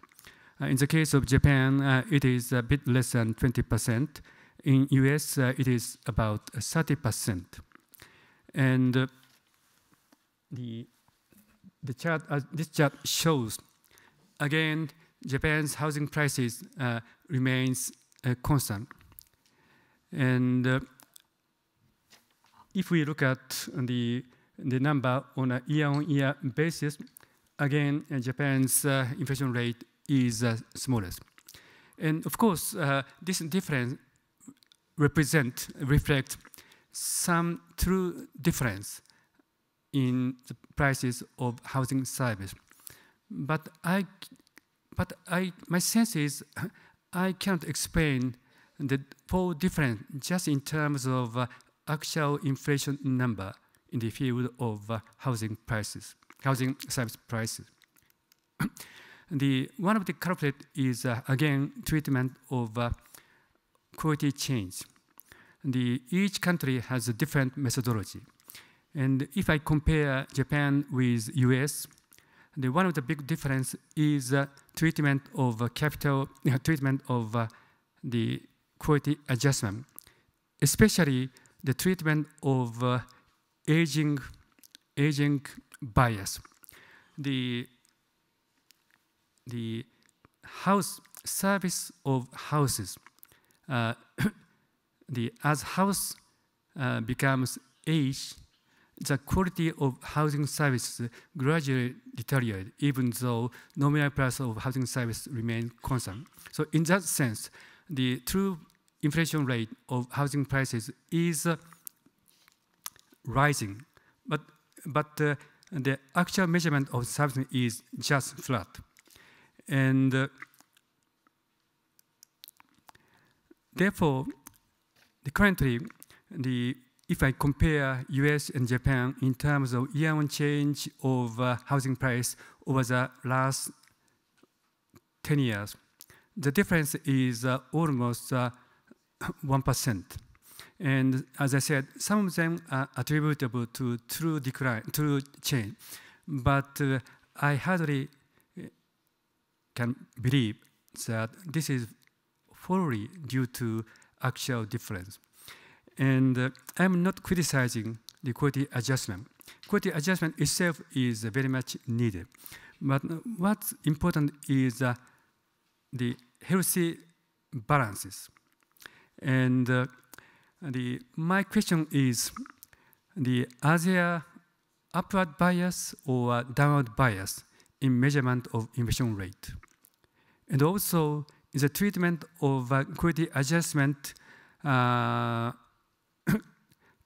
In the case of Japan, it is a bit less than 20%. In US, it is about 30%. And the chart, this chart shows, again, Japan's housing prices remains constant. And if we look at the number on a year-on-year basis, again, Japan's inflation rate is smallest. And of course, this difference reflects some true difference in the prices of housing service. But my sense is I can't explain the full difference just in terms of actual inflation number in the field of housing service prices. One of the culprit is again treatment of quality change. Each country has a different methodology. And if I compare Japan with US, one of the big difference is treatment of treatment of the quality adjustment, especially the treatment of aging bias. The house service of houses, as house becomes age, the quality of housing services gradually deteriorate, even though nominal price of housing service remains constant. So in that sense, the true inflation rate of housing prices is rising, but the actual measurement of something is just flat. And therefore, currently, if I compare US and Japan in terms of year-on change of housing price over the last 10 years, the difference is almost 1%. And as I said, some of them are attributable to true decline, true change. But I hardly can believe that this is fully due to actual difference. And I'm not criticizing the quality adjustment. Quality adjustment itself is very much needed. But what's important is the healthy balances. And my question is, are there upward bias or downward bias in measurement of inflation rate? And also, is the treatment of quality adjustment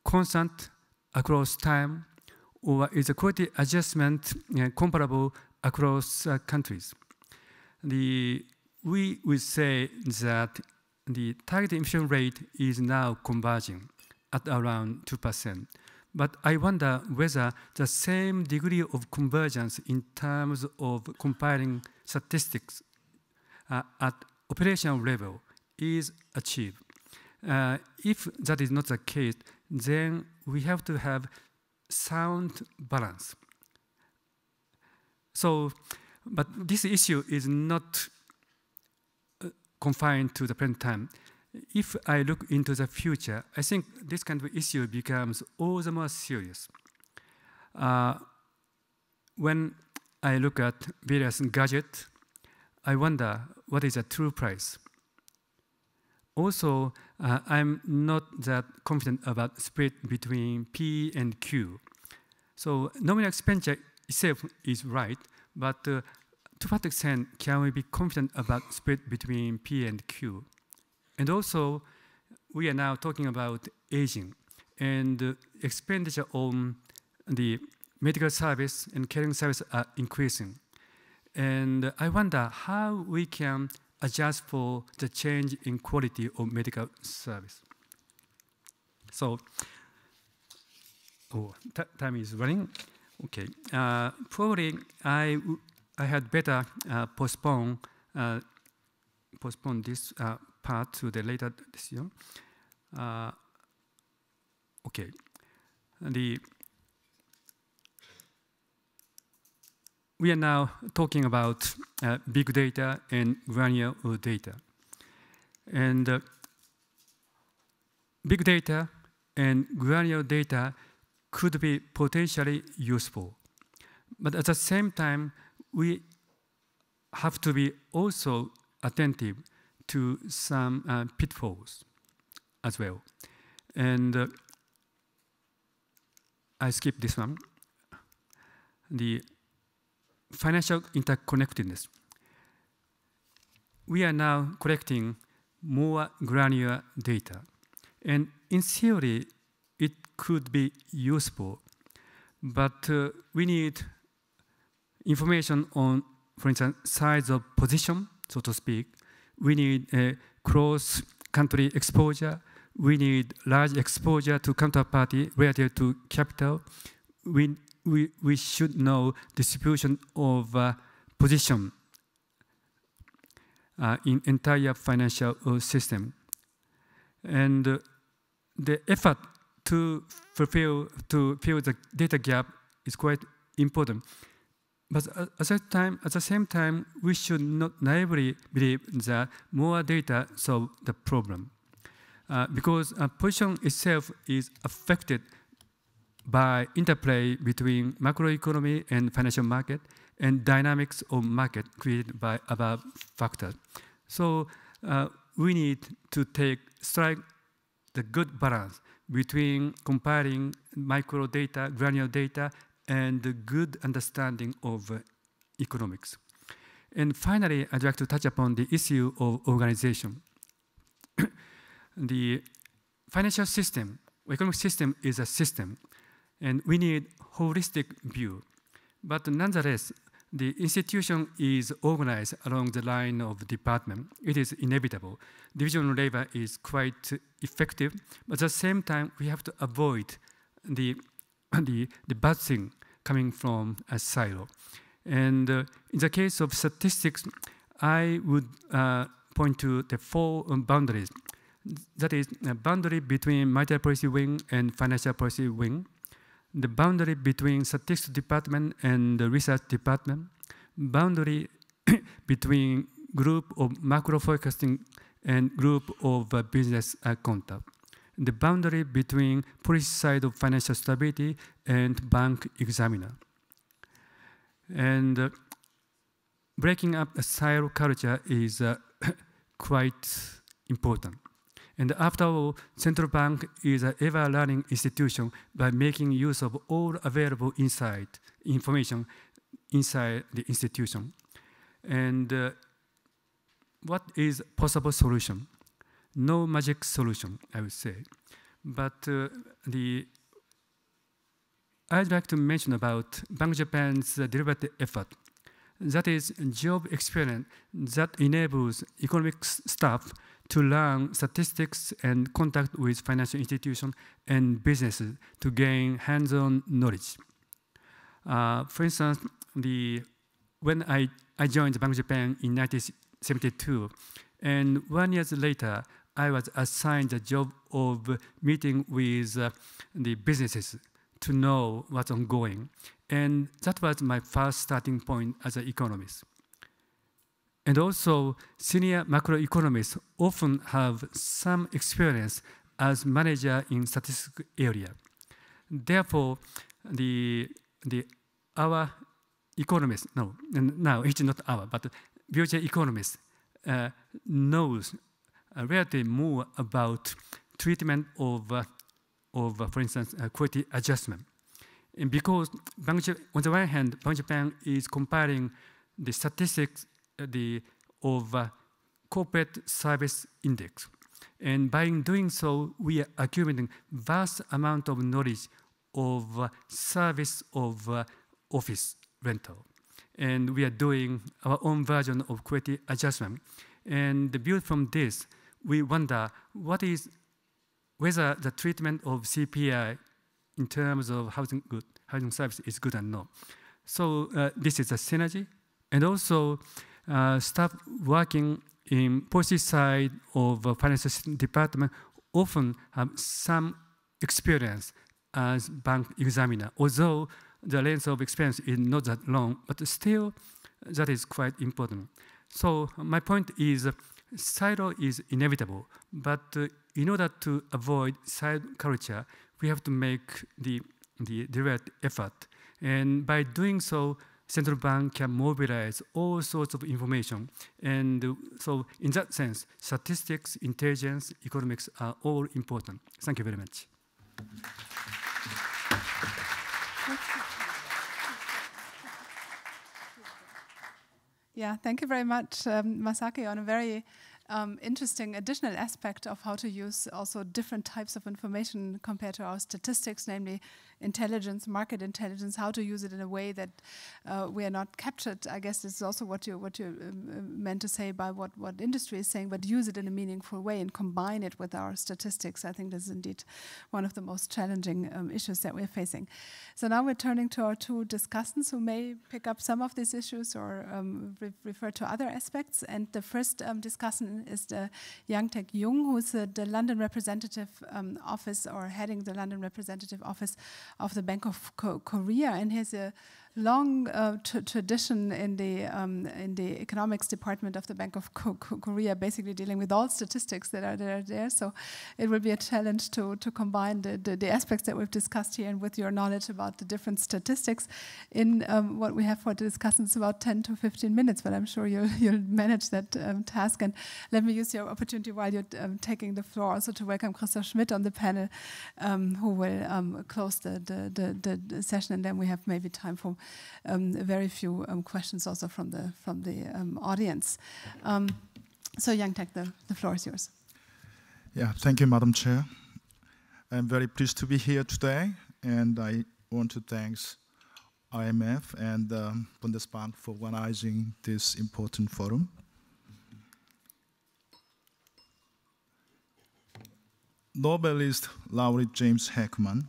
constant across time, or is the quality adjustment comparable across countries? We would say that the target inflation rate is now converging at around 2%. But I wonder whether the same degree of convergence in terms of compiling statistics at operational level is achieved. If that is not the case, then we have to have sound balance. So, but this issue is not confined to the present time. If I look into the future, I think this kind of issue becomes all the more serious. When I look at various gadgets, I wonder what is the true price. Also, I'm not that confident about split between P and Q. So nominal expenditure itself is right, but to what extent can we be confident about split between P and Q? And also, we are now talking about aging, and expenditure on the medical service and caring service are increasing. And I wonder how we can adjust for the change in quality of medical service. So, time is running. Okay, probably I had better postpone this part to the later decision. Okay, we are now talking about big data and granular data. And big data and granular data could be potentially useful. But at the same time, we have to be also attentive to some pitfalls as well. And I skip this one. The financial interconnectedness. We are now collecting more granular data. And in theory, it could be useful. But we need information on, for instance, size of position, so to speak. We need a cross-country exposure. We need large exposure to counterparty relative to capital. We should know distribution of position in entire financial system. And the effort to fill the data gap is quite important. But at the same time, we should not naively believe that more data solve the problem. Because position itself is affected by interplay between macroeconomy and financial market and dynamics of market created by above factors. So we need to strike the good balance between compiling micro data, granular data, and the good understanding of economics. And finally, I'd like to touch upon the issue of organization. The financial system, economic system is a system, and we need holistic view. But nonetheless, the institution is organized along the line of department. It is inevitable. Division of labor is quite effective, but at the same time, we have to avoid the bad thing coming from a silo. And in the case of statistics, I would point to the 4 boundaries. That is, a boundary between monetary policy wing and financial policy wing, the boundary between statistics department and the research department, boundary between group of macro forecasting and group of business contact, the boundary between policy side of financial stability and bank examiner. And breaking up a silo culture is quite important. And after all, central bank is an ever-learning institution by making use of all available information inside the institution. And what is possible solution? No magic solution, I would say. But I'd like to mention about Bank Japan's deliberate effort. That is job experience that enables economics staff to learn statistics and contact with financial institutions and businesses to gain hands-on knowledge. For instance, when I joined Bank Japan in 1972, and 1 year later, I was assigned the job of meeting with the businesses to know what's ongoing. And that was my first starting point as an economist. And also, senior macroeconomists often have some experience as manager in statistical area. Therefore, our economists, now it's not our, but future economists knows relatively more about treatment of for instance, quality adjustment. And because on the one hand, Bank Japan is comparing the statistics of corporate service index. And by doing so, we are accumulating vast amount of knowledge of service of office rental. And we are doing our own version of quality adjustment. And built from this, we wonder whether the treatment of CPI in terms of housing service is good or not. So this is a synergy. And also, staff working in policy side of financial system department often have some experience as bank examiner, although the length of experience is not that long, but still that is quite important. So my point is silo is inevitable, but in order to avoid silo culture, we have to make the direct effort. And by doing so, central bank can mobilize all sorts of information. And so in that sense, statistics, intelligence, economics are all important. Thank you very much. Yeah, thank you very much, Masaki, on a very interesting additional aspect of how to use also different types of information compared to our statistics, namely intelligence, market intelligence, how to use it in a way that we are not captured. I guess this is also what you meant to say by what industry is saying, but use it in a meaningful way and combine it with our statistics. I think this is indeed one of the most challenging issues that we're facing. So now we're turning to our two discussants who may pick up some of these issues or refer to other aspects. And the first discussant is the Yang Taek Jung, who's the London representative office, or heading the London representative office of the Bank of Korea, and has a long tradition in the economics department of the Bank of Korea, basically dealing with all statistics that are there. So it will be a challenge to combine the aspects that we've discussed here and with your knowledge about the different statistics in what we have for the discussants, about 10 to 15 minutes, but I'm sure you'll manage that task. And let me use your opportunity while you're taking the floor also to welcome Christoph Schmidt on the panel, who will close the session, and then we have maybe time for very few questions also from the audience. So Yang Taek, the floor is yours. Yeah, thank you, Madam Chair. I'm very pleased to be here today, and I want to thank IMF and Bundesbank for organizing this important forum. Nobelist laureate James Heckman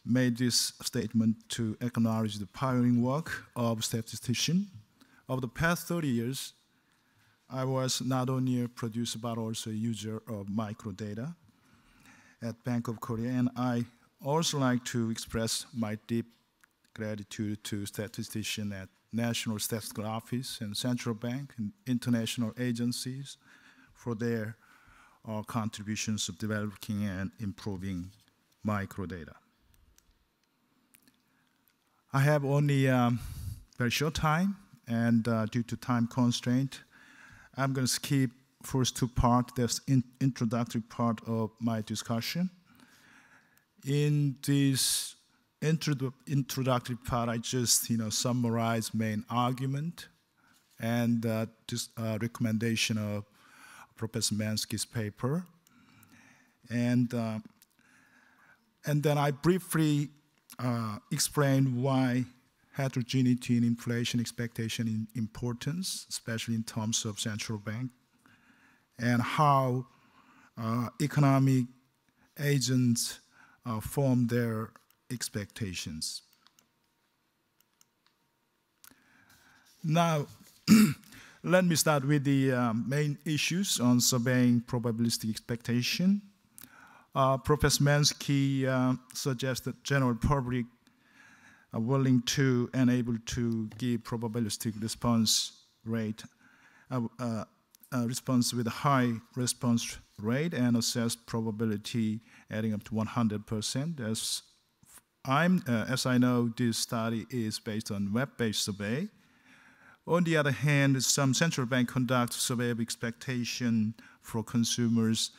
made this statement to acknowledge the pioneering work of statisticians. Over the past 30 years, I was not only a producer but also a user of microdata at Bank of Korea, and I also like to express my deep gratitude to statisticians at National Statistical Office and Central Bank and international agencies for their contributions of developing and improving microdata. I have only very short time, and due to time constraint, I'm going to skip first two parts. That's introductory part of my discussion. In this introductory part, I just summarize main argument and this recommendation of Professor Mansky's paper, and then I briefly explain why heterogeneity in inflation expectation is importance, especially in terms of central bank, and how economic agents form their expectations. Now, let me start with the main issues on surveying probabilistic expectation. Professor Mansky suggests that general public are willing to and able to give probabilistic response rate, response with a high response rate and assess probability adding up to 100%. As I know, this study is based on web-based survey. On the other hand, some central bank conduct survey of expectation for consumers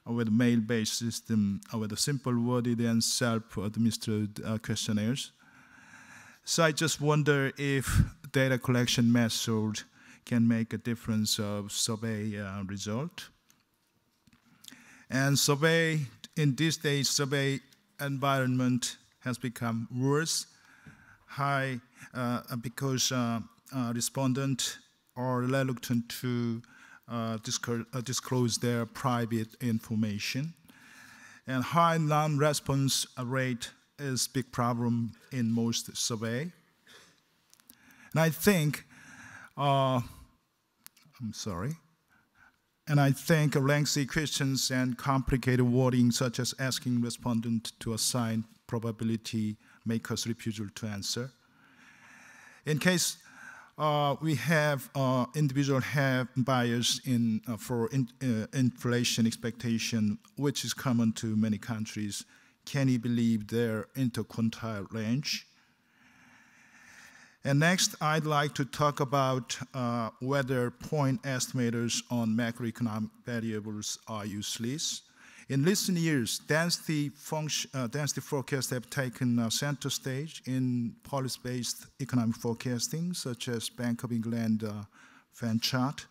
with a mail-based system, with a simple worded and self-administered questionnaires. So I just wonder if data collection method can make a difference of survey result. And survey, in this days, survey environment has become worse, because respondents are reluctant to disclose their private information. And high non-response rate is a big problem in most survey. And I think, and I think lengthy questions and complicated wording, such as asking respondent to assign probability, may cause refusal to answer. In case we have individual have bias for inflation expectation, which is common to many countries. Can you believe their interquartile range? And next, I'd like to talk about whether point estimators on macroeconomic variables are useless. In recent years, density forecasts have taken center stage in policy-based economic forecasting, such as Bank of England fan chart.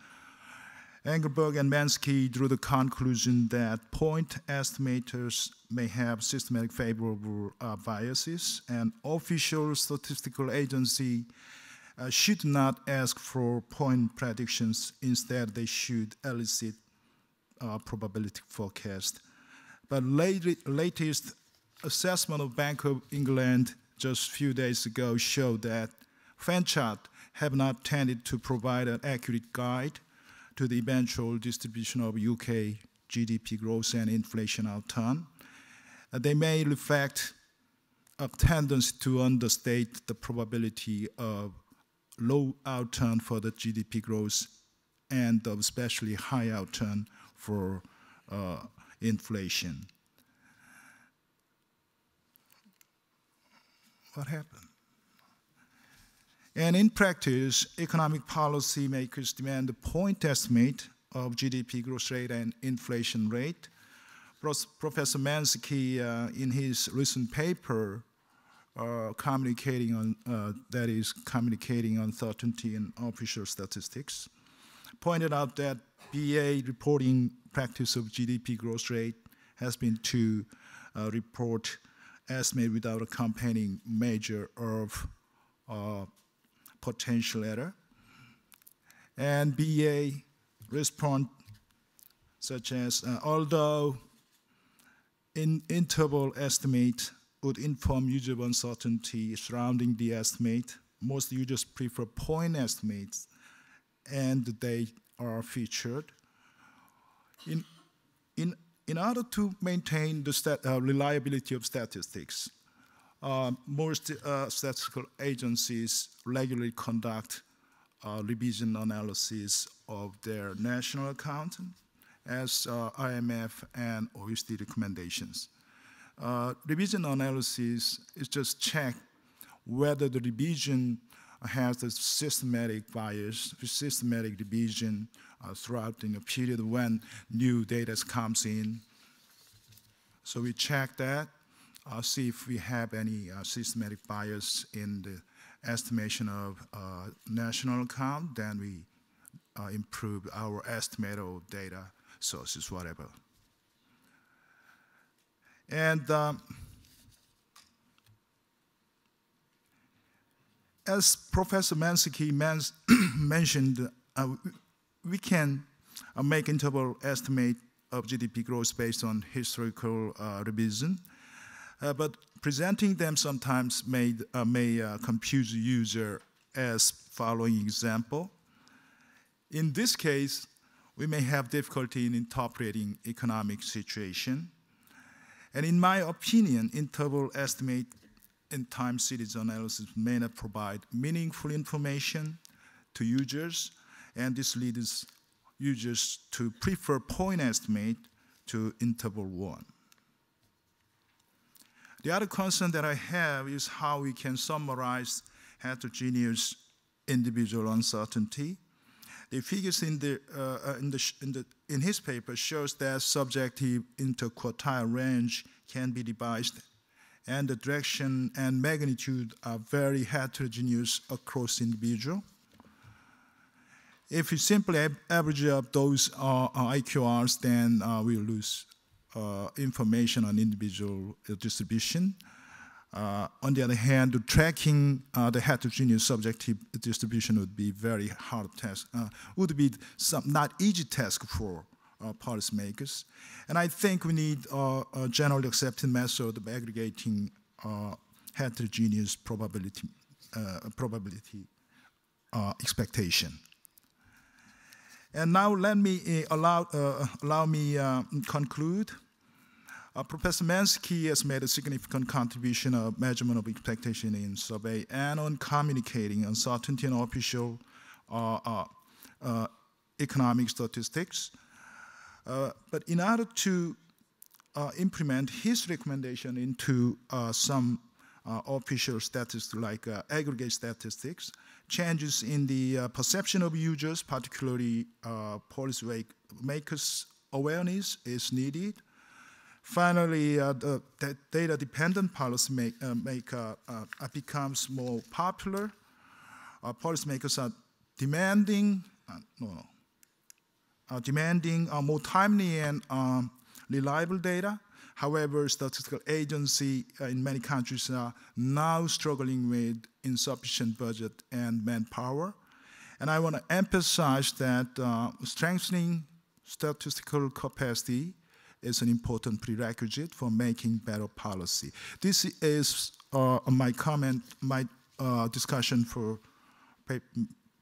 Engelberg and Mansky drew the conclusion that point estimators may have systematic favorable biases, and official statistical agency should not ask for point predictions. Instead, they should elicit probability forecast. But latest assessment of Bank of England just a few days ago showed that fan chart have not tended to provide an accurate guide to the eventual distribution of UK GDP growth and inflation outturn. They may reflect a tendency to understate the probability of low outturn for the GDP growth and of especially high outturn for inflation. What happened? And in practice, economic policy makers demand a point estimate of GDP growth rate and inflation rate. Professor Mansky, in his recent paper, communicating uncertainty in official statistics, pointed out that BA reporting practice of GDP growth rate has been to report estimate without accompanying measure of potential error. And BA respond such as, although interval estimate would inform user of uncertainty surrounding the estimate, most users prefer point estimates, and they are featured. In order to maintain the reliability of statistics, most statistical agencies regularly conduct revision analysis of their national account as IMF and OECD recommendations. Revision analysis is just check whether the revision has a systematic bias, systematic revision throughout in a period when new data comes in. So we check that, see if we have any systematic bias in the estimation of national account, then we improve our estimate of data sources, whatever. And as Professor Mansky mentioned, we can make interval estimate of GDP growth based on historical revision, but presenting them sometimes may confuse the user as following example. In this case, we may have difficulty in interpreting economic situation. And in my opinion, interval estimate in time series analysis may not provide meaningful information to users, and this leads users to prefer point estimate to interval one. The other concern that I have is how we can summarize heterogeneous individual uncertainty. The figures in his paper shows that subjective interquartile range can be devised, and the direction and magnitude are very heterogeneous across individual. If we simply average up those IQRs, then we'll lose information on individual distribution. On the other hand, the tracking the heterogeneous subjective distribution would be very hard task, would be some not easy task for policymakers. And I think we need a generally accepted method of aggregating heterogeneous probability expectation. And now let me allow me conclude. Professor Mansky has made a significant contribution of measurement of expectation in survey and on communicating uncertainty and official economic statistics. But in order to implement his recommendation into some official statistics like aggregate statistics, changes in the perception of users, particularly policy makers' awareness is needed. Finally, the data-dependent policy maker becomes more popular. Policymakers are demanding more timely and reliable data. However, statistical agencies in many countries are now struggling with insufficient budget and manpower. And I want to emphasize that strengthening statistical capacity is an important prerequisite for making better policy. This is my comment, my discussion for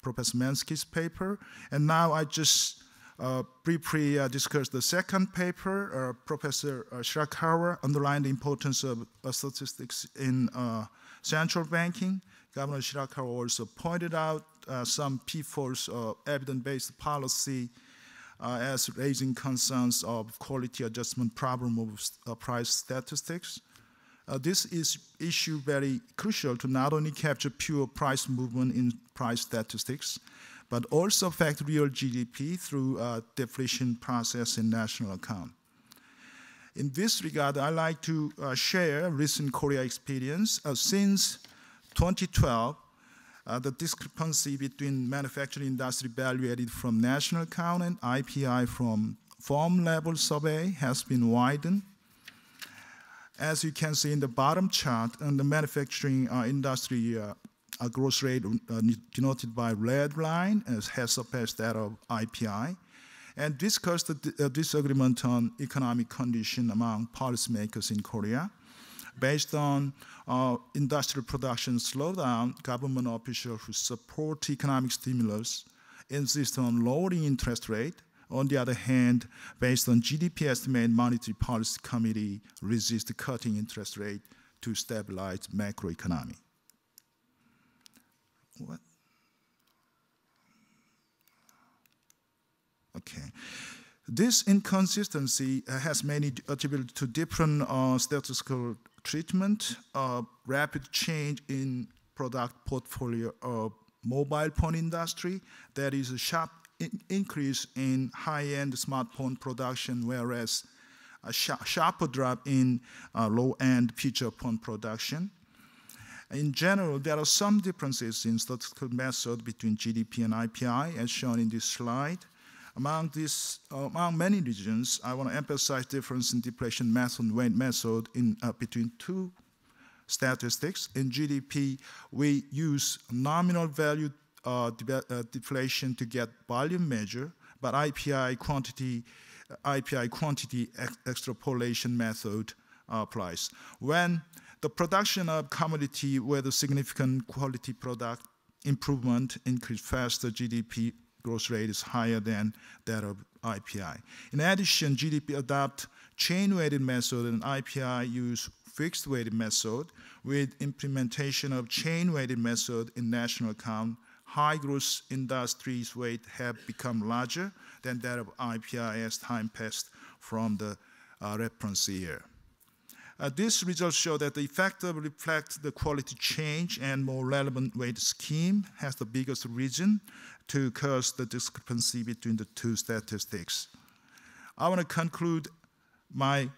Professor Mansky's paper. And now I just briefly discuss the second paper. Professor Shirakawa underlined the importance of statistics in central banking. Governor Shirakawa also pointed out some pitfalls of evidence-based policy as raising concerns of quality adjustment problem of price statistics. This is issue very crucial to not only capture pure price movement in price statistics, but also affect real GDP through deflation process in national account. In this regard, I'd like to share recent Korea experience. Since 2012, the discrepancy between manufacturing industry value added from national account and IPI from firm level survey has been widened. As you can see in the bottom chart, and the manufacturing industry growth rate denoted by red line has surpassed that of IPI, and discussed the disagreement on economic condition among policymakers in Korea. Based on industrial production slowdown, government officials who support economic stimulus insist on lowering interest rate. On the other hand, based on GDP estimate, Monetary Policy Committee resists cutting interest rate to stabilize macroeconomy. What? Okay. This inconsistency has many attributed to different statistical treatment, rapid change in product portfolio of mobile phone industry. There is a sharp increase in high-end smartphone production, whereas a sharper drop in low-end feature phone production. In general, there are some differences in statistical method between GDP and IPI, as shown in this slide. Among many regions, I want to emphasize difference in deflation method and weight method between two statistics. In GDP, we use nominal value deflation to get volume measure, but IPI quantity extrapolation method applies. When the production of commodity with a significant quality product improvement increase faster, GDP growth rate is higher than that of IPI. In addition, GDP adopt chain-weighted method and IPI use fixed-weighted method. With implementation of chain-weighted method in national account, high-growth industries' weight have become larger than that of IPI as time passed from the reference year. These results show that the effect of reflect the quality change and more relevant weight scheme has the biggest reason to cause the discrepancy between the two statistics. I want to conclude my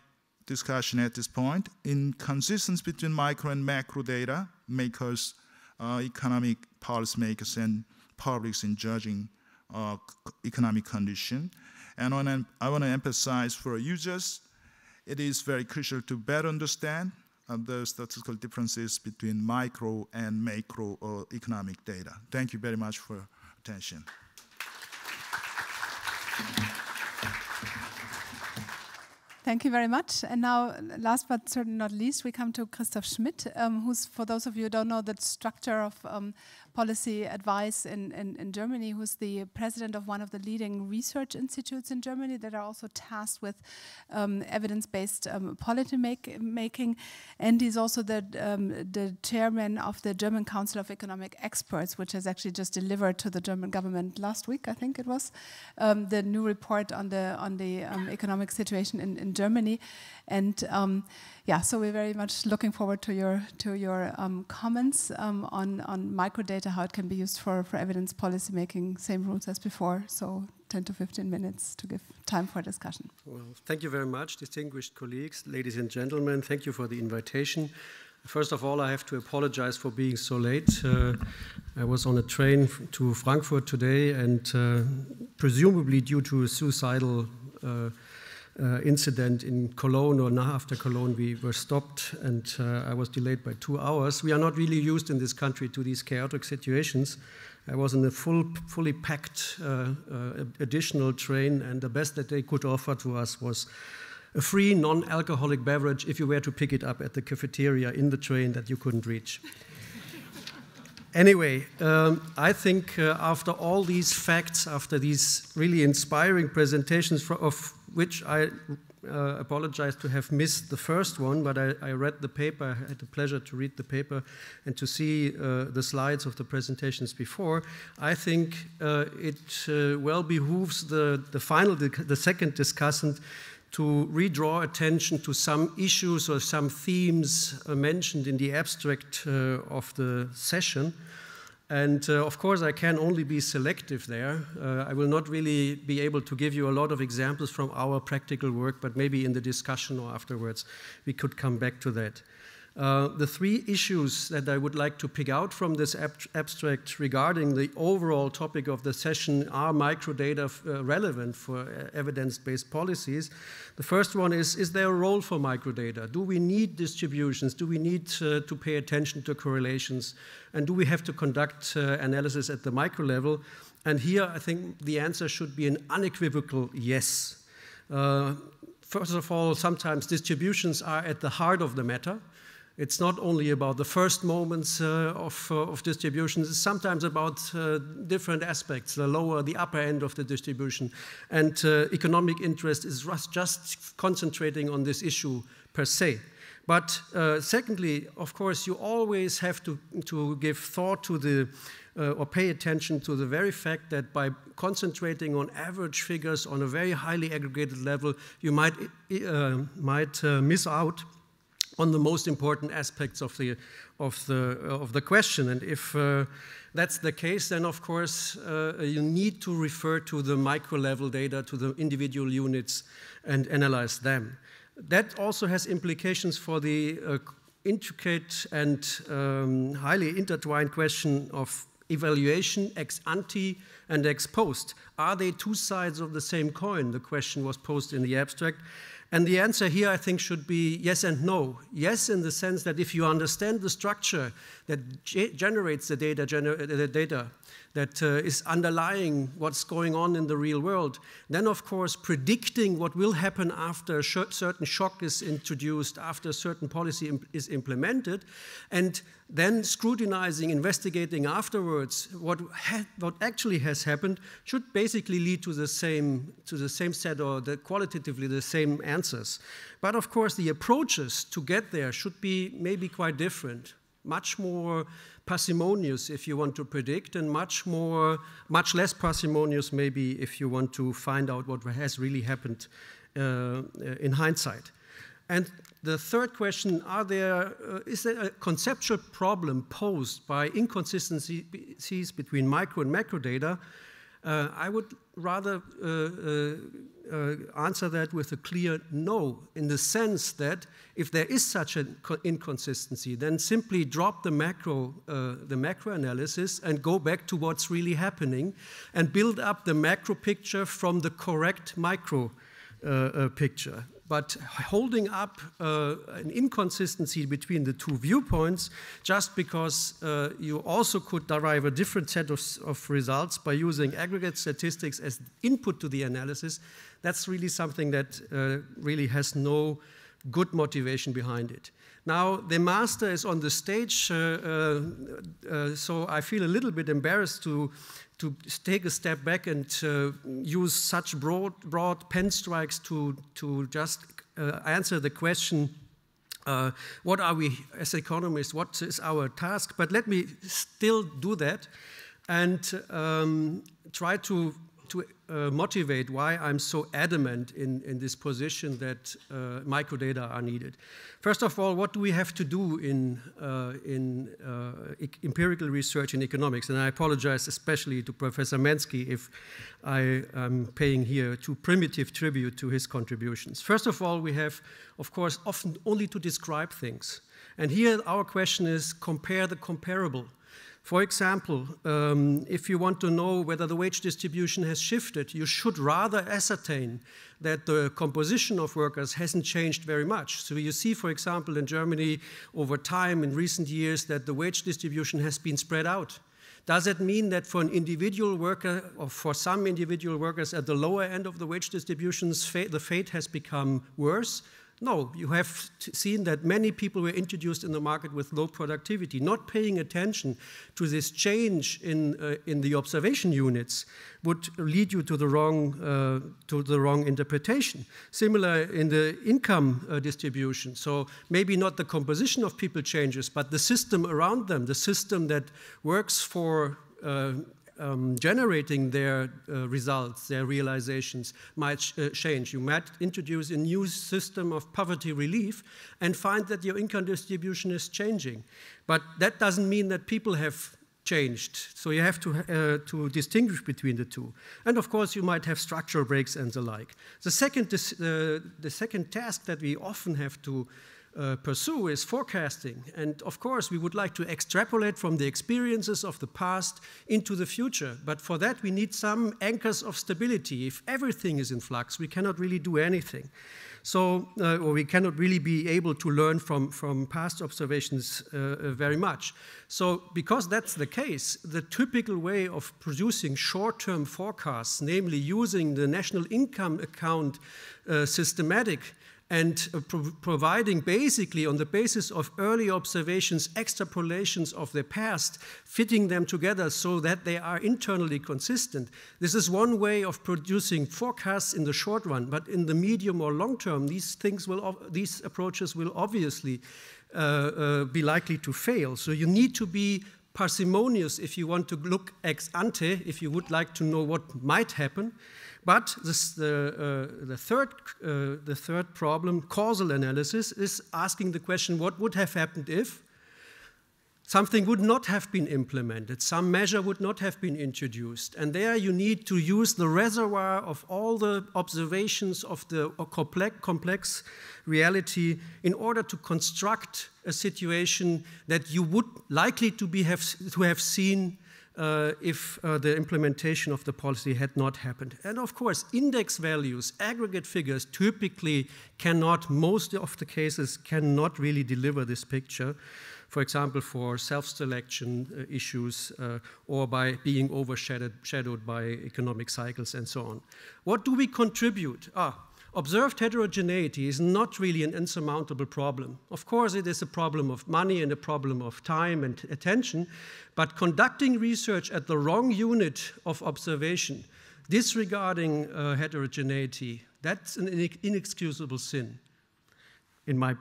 discussion at this point. Inconsistency between micro and macro data makers, economic policymakers, and publics in judging economic condition. And I want to emphasize for users, it is very crucial to better understand the statistical differences between micro and macro economic data. Thank you very much for your attention. Thank you very much. And now, last but certainly not least, we come to Christoph Schmidt, who's, for those of you who don't know the structure of policy advice in Germany, who's the president of one of the leading research institutes in Germany that are also tasked with evidence-based policy making. And he's also the chairman of the German Council of Economic Experts, which has actually just delivered to the German government last week, I think it was, the new report on the economic situation in Germany. And yeah, so we're very much looking forward to your comments on microdata, how it can be used for evidence policy making, same rules as before. So 10 to 15 minutes to give time for discussion. Well, thank you very much, distinguished colleagues, ladies and gentlemen. Thank you for the invitation. First of all, I have to apologize for being so late. I was on a train to Frankfurt today, and presumably due to a suicidal incident in Cologne, or after Cologne, we were stopped, and I was delayed by 2 hours. We are not really used in this country to these chaotic situations. I was in a fully packed additional train, and the best that they could offer to us was a free non-alcoholic beverage if you were to pick it up at the cafeteria in the train that you couldn't reach. Anyway, I think after all these facts, after these really inspiring presentations, of which I apologize to have missed the first one, but I read the paper, I had the pleasure to read the paper and to see the slides of the presentations before. I think it well behooves the second discussant to redraw attention to some issues or some themes mentioned in the abstract of the session. And of course, I can only be selective there. I will not really be able to give you a lot of examples from our practical work, but maybe in the discussion or afterwards, we could come back to that. The 3 issues that I would like to pick out from this abstract regarding the overall topic of the session: are microdata relevant for evidence-based policies? The first one is there a role for microdata? Do we need distributions? Do we need to pay attention to correlations? And do we have to conduct analysis at the micro level? And here I think the answer should be an unequivocal yes. First of all, sometimes distributions are at the heart of the matter. It's not only about the first moments of distributions, it's sometimes about different aspects, the lower, the upper end of the distribution. And economic interest is just concentrating on this issue per se. But secondly, of course, you always have to give thought to the, or pay attention to the very fact that by concentrating on average figures on a very highly aggregated level, you might miss out on the most important aspects of the question. And if that's the case, then of course you need to refer to the micro level data, to the individual units, and analyze them. That also has implications for the intricate and highly intertwined question of evaluation ex ante and ex post. Are they 2 sides of the same coin? The question was posed in the abstract. And the answer here, I think, should be yes and no. Yes, in the sense that if you understand the structure that generates the data that is underlying what's going on in the real world, then, of course, predicting what will happen after a certain shock is introduced, after a certain policy is implemented, and then scrutinizing, investigating afterwards what actually has happened should basically lead to the same set, or qualitatively the same answers. But of course, the approaches to get there should be maybe quite different, much more parsimonious if you want to predict, and much less parsimonious maybe if you want to find out what has really happened in hindsight. And the third question, is there a conceptual problem posed by inconsistencies between micro and macro data? I would rather answer that with a clear no, in the sense that if there is such an inconsistency, then simply drop the macro analysis and go back to what's really happening and build up the macro picture from the correct micro picture. But holding up an inconsistency between the 2 viewpoints, just because you also could derive a different set of results by using aggregate statistics as input to the analysis, that's really something that really has no good motivation behind it. Now, the master is on the stage, so I feel a little bit embarrassed to take a step back and use such broad pen strikes to just answer the question, what are we as economists, what is our task? But let me still do that and try to motivate why I'm so adamant in this position that microdata are needed. First of all, what do we have to do in empirical research in economics? And I apologize especially to Professor Mensky if I am paying here too primitive tribute to his contributions. First of all, we have, of course, often only to describe things. And here our question is compare the comparable. For example, if you want to know whether the wage distribution has shifted, you should rather ascertain that the composition of workers hasn't changed very much. So you see, for example, in Germany over time in recent years that the wage distribution has been spread out. Does it mean that for an individual worker or for some individual workers at the lower end of the wage distributions, the fate has become worse? No, you have seen that many people were introduced in the market with low productivity. Not paying attention to this change in the observation units would lead you to the wrong interpretation. Similar in the income distribution. So maybe not the composition of people changes, but the system around them, the system that works for generating their results, their realizations might change. You might introduce a new system of poverty relief and find that your income distribution is changing. But that doesn't mean that people have changed. So you have to distinguish between the two. And of course, you might have structural breaks and the like. The second task that we often have to pursue is forecasting. And of course, we would like to extrapolate from the experiences of the past into the future. But for that, we need some anchors of stability. If everything is in flux, we cannot really do anything. So, or we cannot really be able to learn from past observations very much. So, because that's the case, the typical way of producing short-term forecasts, namely using the national income account systematic and providing basically on the basis of early observations, extrapolations of the past, fitting them together so that they are internally consistent. This is one way of producing forecasts in the short run, but in the medium or long term, these approaches will obviously be likely to fail. So you need to be parsimonious if you want to look ex ante, if you would like to know what might happen. But the third problem, causal analysis, is asking the question, what would have happened if something would not have been implemented, some measure would not have been introduced? And there you need to use the reservoir of all the observations of the complex reality in order to construct a situation that you would likely to have seen if the implementation of the policy had not happened. And of course, index values, aggregate figures, typically cannot, most of the cases, cannot really deliver this picture. For example, for self-selection issues or by being overshadowed by economic cycles and so on. What do we contribute? Observed heterogeneity is not really an insurmountable problem. Of course, it is a problem of money and a problem of time and attention, but conducting research at the wrong unit of observation, disregarding heterogeneity, that's an inexcusable sin, in my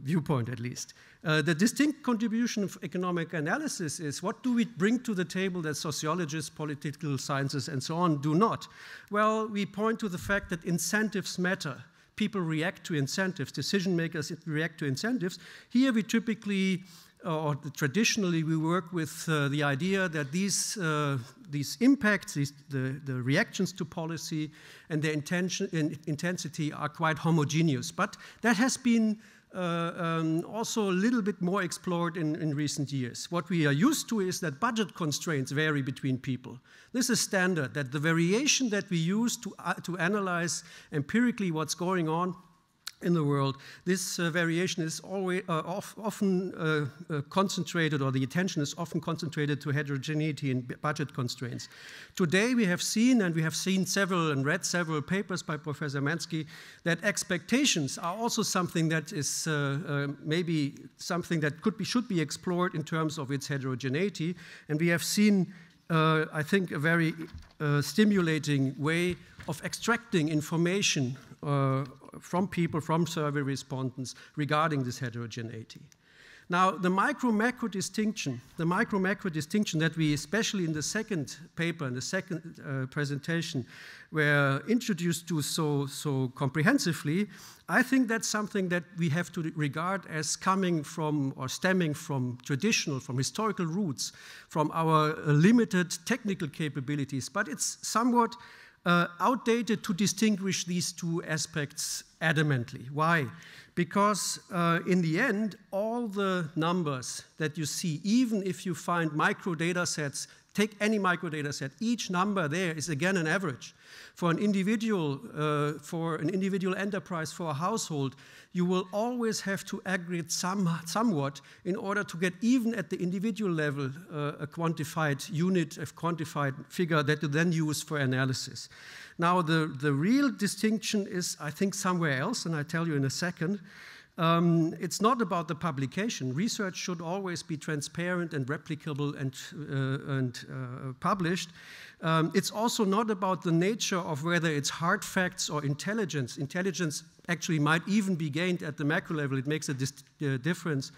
viewpoint at least. The distinct contribution of economic analysis is what do we bring to the table that sociologists, political sciences, and so on do not? Well, we point to the fact that incentives matter. People react to incentives. Decision makers react to incentives. Here we typically, or traditionally, we work with the idea that these impacts, the reactions to policy and their intensity are quite homogeneous. But that has been also a little bit more explored in recent years. What we are used to is that budget constraints vary between people. This is standard, that the variation that we use to analyze empirically what's going on in the world, this variation is always often concentrated, or the attention is often concentrated to heterogeneity and budget constraints. Today we have seen several and read several papers by Professor Mansky that expectations are also something that is maybe something that should be explored in terms of its heterogeneity, and we have seen I think a very stimulating way of extracting information from people, from survey respondents regarding this heterogeneity. Now, the micro-macro distinction that we, especially in the second paper, in the second presentation, were introduced to so comprehensively, I think that's something that we have to regard as coming from or stemming from traditional, from historical roots, from our limited technical capabilities, but it's somewhat outdated to distinguish these two aspects adamantly. Why? Because in the end, all the numbers that you see, even if you find micro data sets, take any micro data set, each number there is again an average. For an individual enterprise, for a household, you will always have to aggregate somewhat in order to get, even at the individual level, a quantified unit, a quantified figure that you then use for analysis. Now, the real distinction is, I think, somewhere else, and I'll tell you in a second. It's not about the publication. Research should always be transparent and replicable and published. It's also not about the nature of whether it's hard facts or intelligence. Intelligence actually might even be gained at the macro level. It makes a difference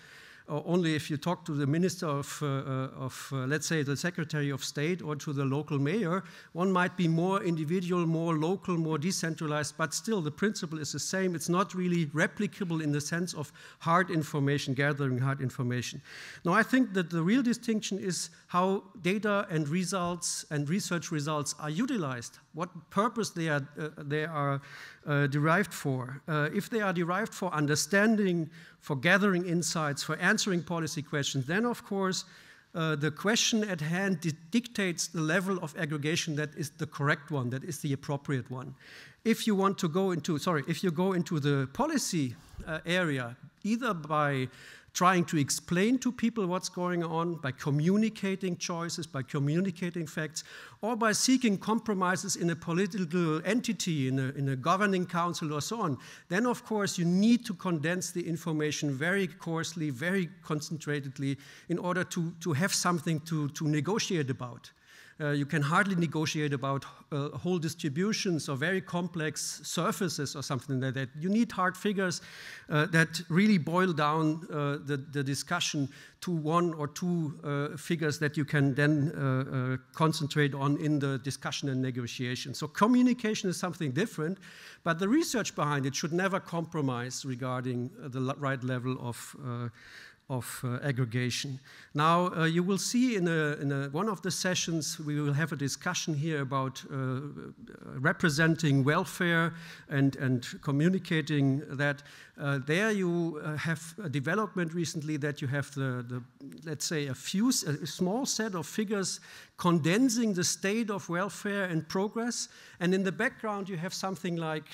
only if you talk to the minister of let's say, the Secretary of State or to the local mayor. One might be more individual, more local, more decentralized, but still the principle is the same. It's not really replicable in the sense of hard information, gathering hard information. Now, I think that the real distinction is how data and results and research results are utilized, what purpose they are derived for. If they are derived for understanding, for gathering insights, for answering policy questions, then of course the question at hand dictates the level of aggregation that is the correct one, that is the appropriate one. If you want to go into, if you go into the policy area, either by trying to explain to people what's going on, by communicating choices, by communicating facts, or by seeking compromises in a political entity, in a governing council or so on, then of course you need to condense the information very coarsely, very concentratedly in order to have something to negotiate about. You can hardly negotiate about whole distributions or very complex surfaces or something like that. You need hard figures that really boil down the discussion to one or two figures that you can then concentrate on in the discussion and negotiation. So communication is something different, but the research behind it should never compromise regarding the right level of aggregation. Now, you will see in one of the sessions, we will have a discussion here about representing welfare and communicating that. There you have a development recently that you have let's say, a small set of figures condensing the state of welfare and progress, and in the background you have something like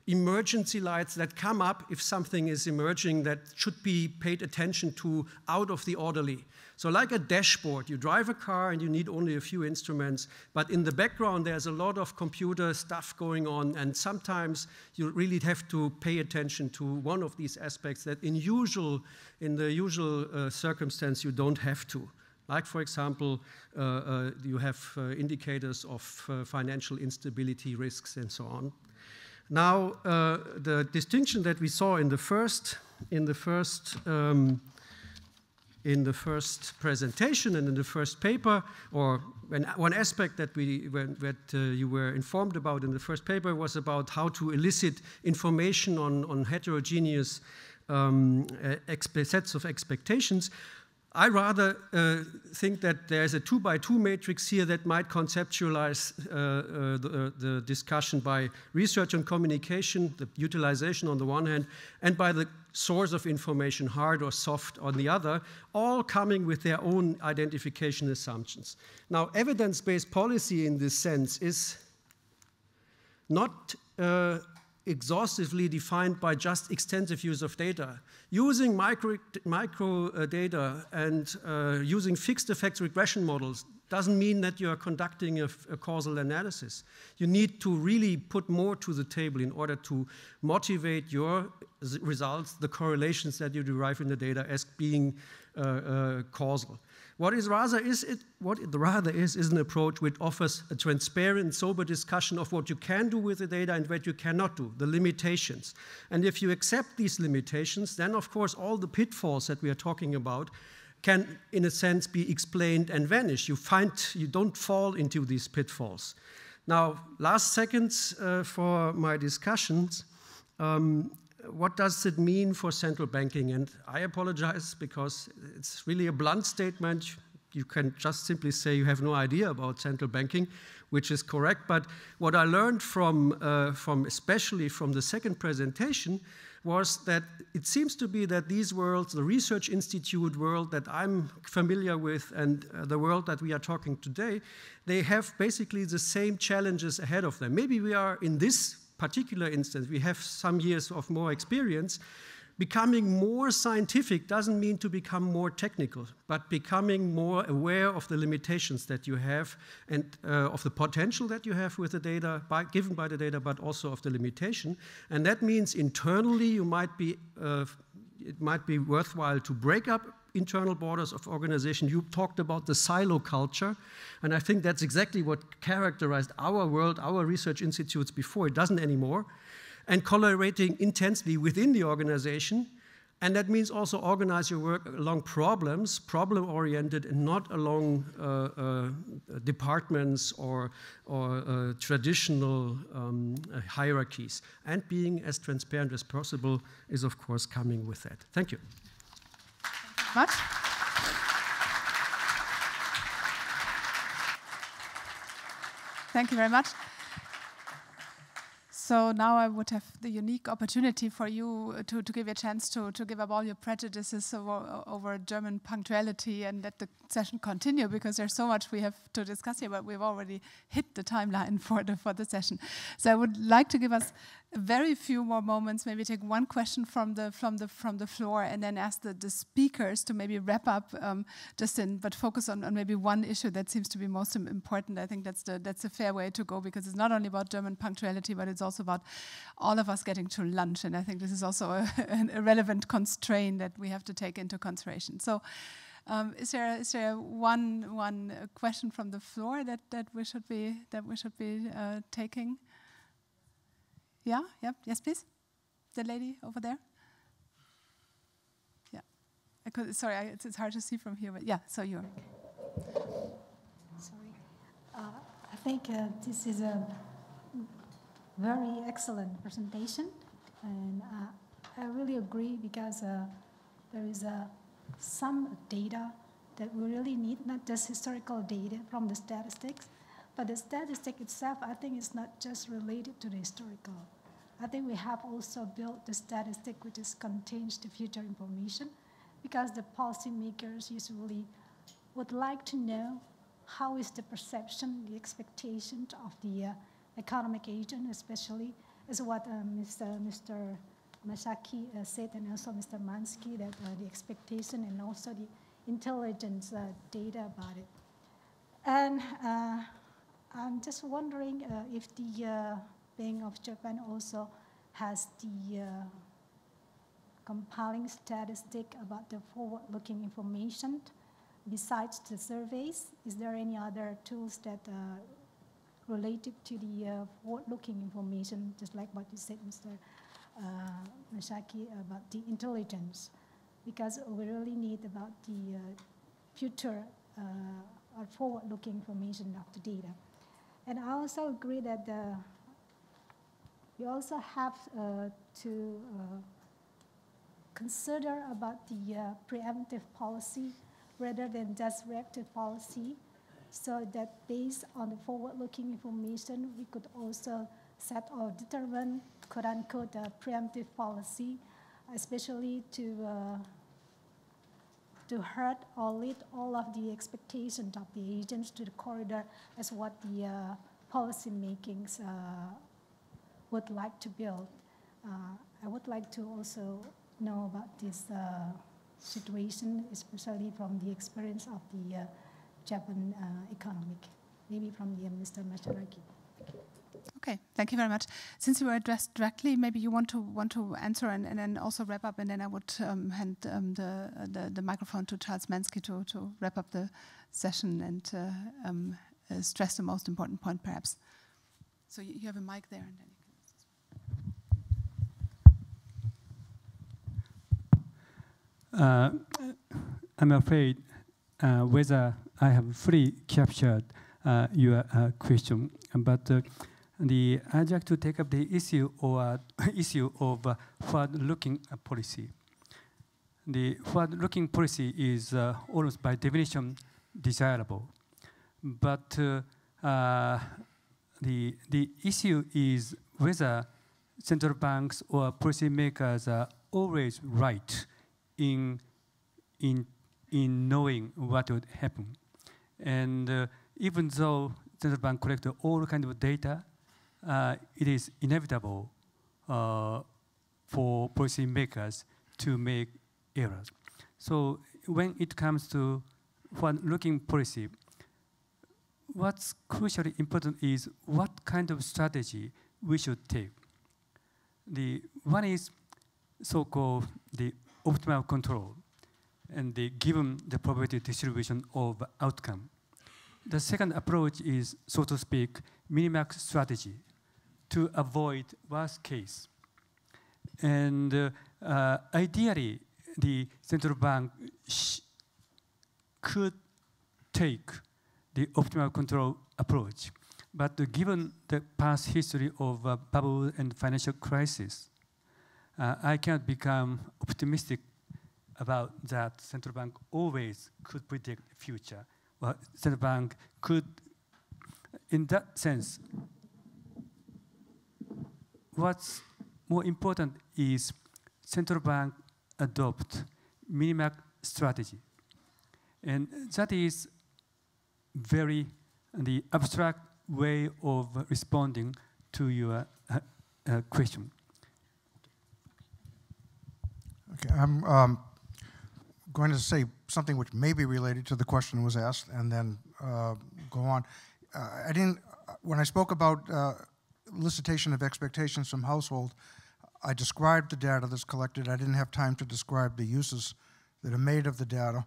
emergency lights that come up if something is emerging that should be paid attention to out of the orderly. So like a dashboard, you drive a car and you need only a few instruments, but in the background there's a lot of computer stuff going on, and sometimes you really have to pay attention to one of these aspects that in the usual circumstance you don't have to. Like, for example, you have indicators of financial instability risks and so on. Now, the distinction that we saw in the first presentation and in the first paper, or one aspect that you were informed about in the first paper, was about how to elicit information on heterogeneous sets of expectations. I rather think that there's a 2x2 matrix here that might conceptualize the discussion by research and communication, the utilization on the one hand, and by the source of information, hard or soft on the other, all coming with their own identification assumptions. Now, evidence-based policy in this sense is not exhaustively defined by just extensive use of data. Using micro data and using fixed effects regression models doesn't mean that you are conducting a causal analysis. You need to really put more to the table in order to motivate your results, the correlations that you derive in the data, as being causal. What it rather is an approach which offers a transparent, sober discussion of what you can do with the data and what you cannot do, the limitations. And if you accept these limitations, then of course all the pitfalls that we are talking about can, in a sense, be explained and vanish. You don't fall into these pitfalls. Now, last seconds for my discussions. What does it mean for central banking? And I apologize because it's really a blunt statement. You can just simply say you have no idea about central banking, which is correct. But what I learned especially from the second presentation, was that it seems to be that these worlds, the research institute world that I'm familiar with and the world that we are talking today, they have basically the same challenges ahead of them. Maybe we are in this particular instance, we have some years of more experience. Becoming more scientific doesn't mean to become more technical, but becoming more aware of the limitations that you have and of the potential that you have with the data, given by the data, but also of the limitation. And that means internally you might be, it might be worthwhile to break up internal borders of organization. You talked about the silo culture, and I think that's exactly what characterized our world, our research institutes before. It doesn't anymore. And collaborating intensely within the organization, and that means also organize your work along problems, problem-oriented, and not along departments or traditional hierarchies. And being as transparent as possible is, of course, coming with that. Thank you. Much. Thank you very much. So now I would have the unique opportunity for you to give you a chance to give up all your prejudices over German punctuality and let the session continue, because there's so much we have to discuss here, but we've already hit the timeline for the session. So I would like to give us very few more moments, maybe take one question from the floor, and then ask the speakers to maybe wrap up but focus on maybe one issue that seems to be most important. I think that's a fair way to go, because it's not only about German punctuality, but it's also about all of us getting to lunch, and I think this is also a relevant constraint that we have to take into consideration. So is there one question from the floor that we should be taking? Yeah, yes, please. The lady over there. Yeah, it's hard to see from here, but yeah. So you're. Sorry, I think this is a very excellent presentation, and I really agree, because there is some data that we really need, not just historical data from the statistics. But the statistic itself, I think, is not just related to the historical. I think we have also built the statistic which contains the future information, because the policymakers usually would like to know how is the perception, the expectation of the economic agent, especially as what Mr. Masaki said, and also Mr. Mansky, that the expectation and also the intelligence data about it. And I'm just wondering if the Bank of Japan also has the compiling statistic about the forward-looking information besides the surveys. Is there any other tools that related to the forward-looking information, just like what you said, Mr. Masaki, about the intelligence? Because we really need about the future or forward-looking information of the data. And I also agree that we also have to consider about the preemptive policy rather than just reactive policy, so that based on the forward-looking information, we could also set or determine, quote-unquote, preemptive policy, especially to hurt or lead all of the expectations of the agents to the corridor, as what the policy makings would like to build. I would like to also know about this situation, especially from the experience of the Japan economic, maybe from the Mr. Masharaki. Okay, thank you very much. Since you were addressed directly, maybe you want to answer and then also wrap up, and then I would hand the microphone to Charles Mansky to wrap up the session and stress the most important point, perhaps. So you have a mic there, and then you can. I'm afraid whether I have fully captured your question, but I'd like to take up the issue of forward-looking policy. The forward-looking policy is almost by definition desirable, but the issue is whether central banks or policymakers are always right in knowing what would happen. And even though central bank collect all kinds of data, it is inevitable for policymakers to make errors. So when it comes to forward-looking policy, what's crucially important is what kind of strategy we should take. The one is so-called the optimal control, and given the probability distribution of outcome. The second approach is, so to speak, minimax strategy to avoid worst case. And ideally, the central bank could take the optimal control approach. But given the past history of bubble and financial crisis, I cannot become optimistic about that central bank always could predict the future. Well, central bank could, in that sense, what's more important is central bank adopt minimax strategy. And that is very the abstract way of responding to your question. Okay, I'm going to say something which may be related to the question that was asked, and then go on. When I spoke about elicitation of expectations from household, I described the data that's collected. I didn't have time to describe the uses that are made of the data.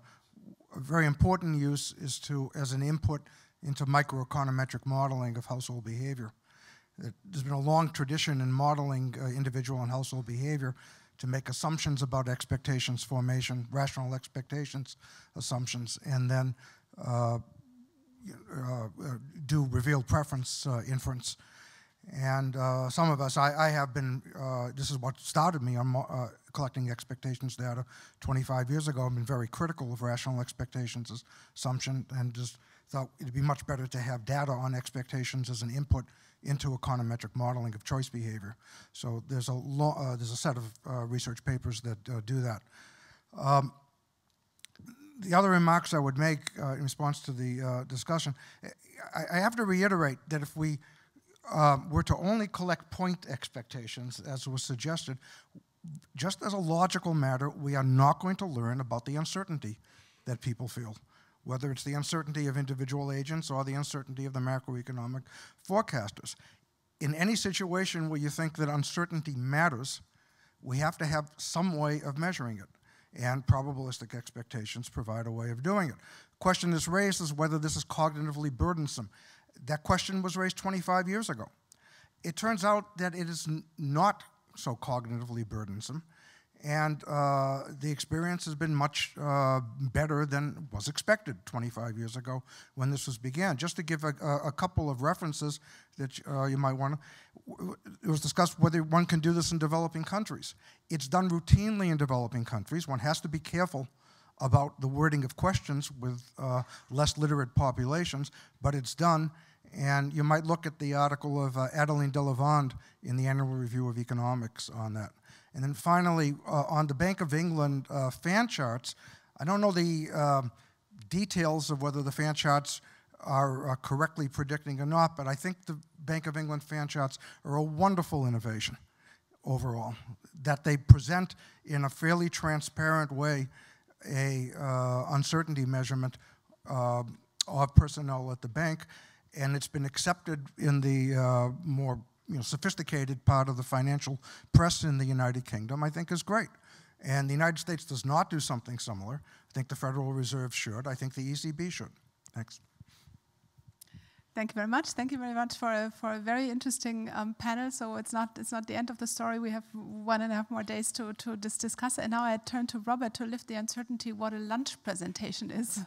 A very important use is as an input into microeconometric modeling of household behavior. There's been a long tradition in modeling individual and household behavior to make assumptions about expectations formation, rational expectations assumptions, and then do revealed preference inference. And some of us, I have been, this is what started me on collecting expectations data 25 years ago. I've been very critical of rational expectations assumption, and just thought it'd be much better to have data on expectations as an input into econometric modeling of choice behavior. So there's a set of research papers that do that. The other remarks I would make in response to the discussion, I have to reiterate that if we were to only collect point expectations, as was suggested, just as a logical matter, we are not going to learn about the uncertainty that people feel, whether it's the uncertainty of individual agents or the uncertainty of the macroeconomic forecasters. In any situation where you think that uncertainty matters, we have to have some way of measuring it, and probabilistic expectations provide a way of doing it. The question is raised is whether this is cognitively burdensome. That question was raised 25 years ago. It turns out that it is not so cognitively burdensome, and the experience has been much better than was expected 25 years ago when this was began. Just to give a couple of references that you might want to, it was discussed whether one can do this in developing countries. It's done routinely in developing countries. One has to be careful about the wording of questions with less literate populations, but it's done. And you might look at the article of Adeline Delavande in the Annual Review of Economics on that. And then finally, on the Bank of England fan charts, I don't know the details of whether the fan charts are correctly predicting or not, but I think the Bank of England fan charts are a wonderful innovation overall, that they present in a fairly transparent way a uncertainty measurement of personnel at the bank, and it's been accepted in the more sophisticated part of the financial press in the United Kingdom, I think is great. And the United States does not do something similar. I think the Federal Reserve should. I think the ECB should. Thanks. Thank you very much. Thank you very much for a very interesting panel. So it's not the end of the story. We have 1.5 more days to discuss. And now I turn to Robert to lift the uncertainty what a lunch presentation is.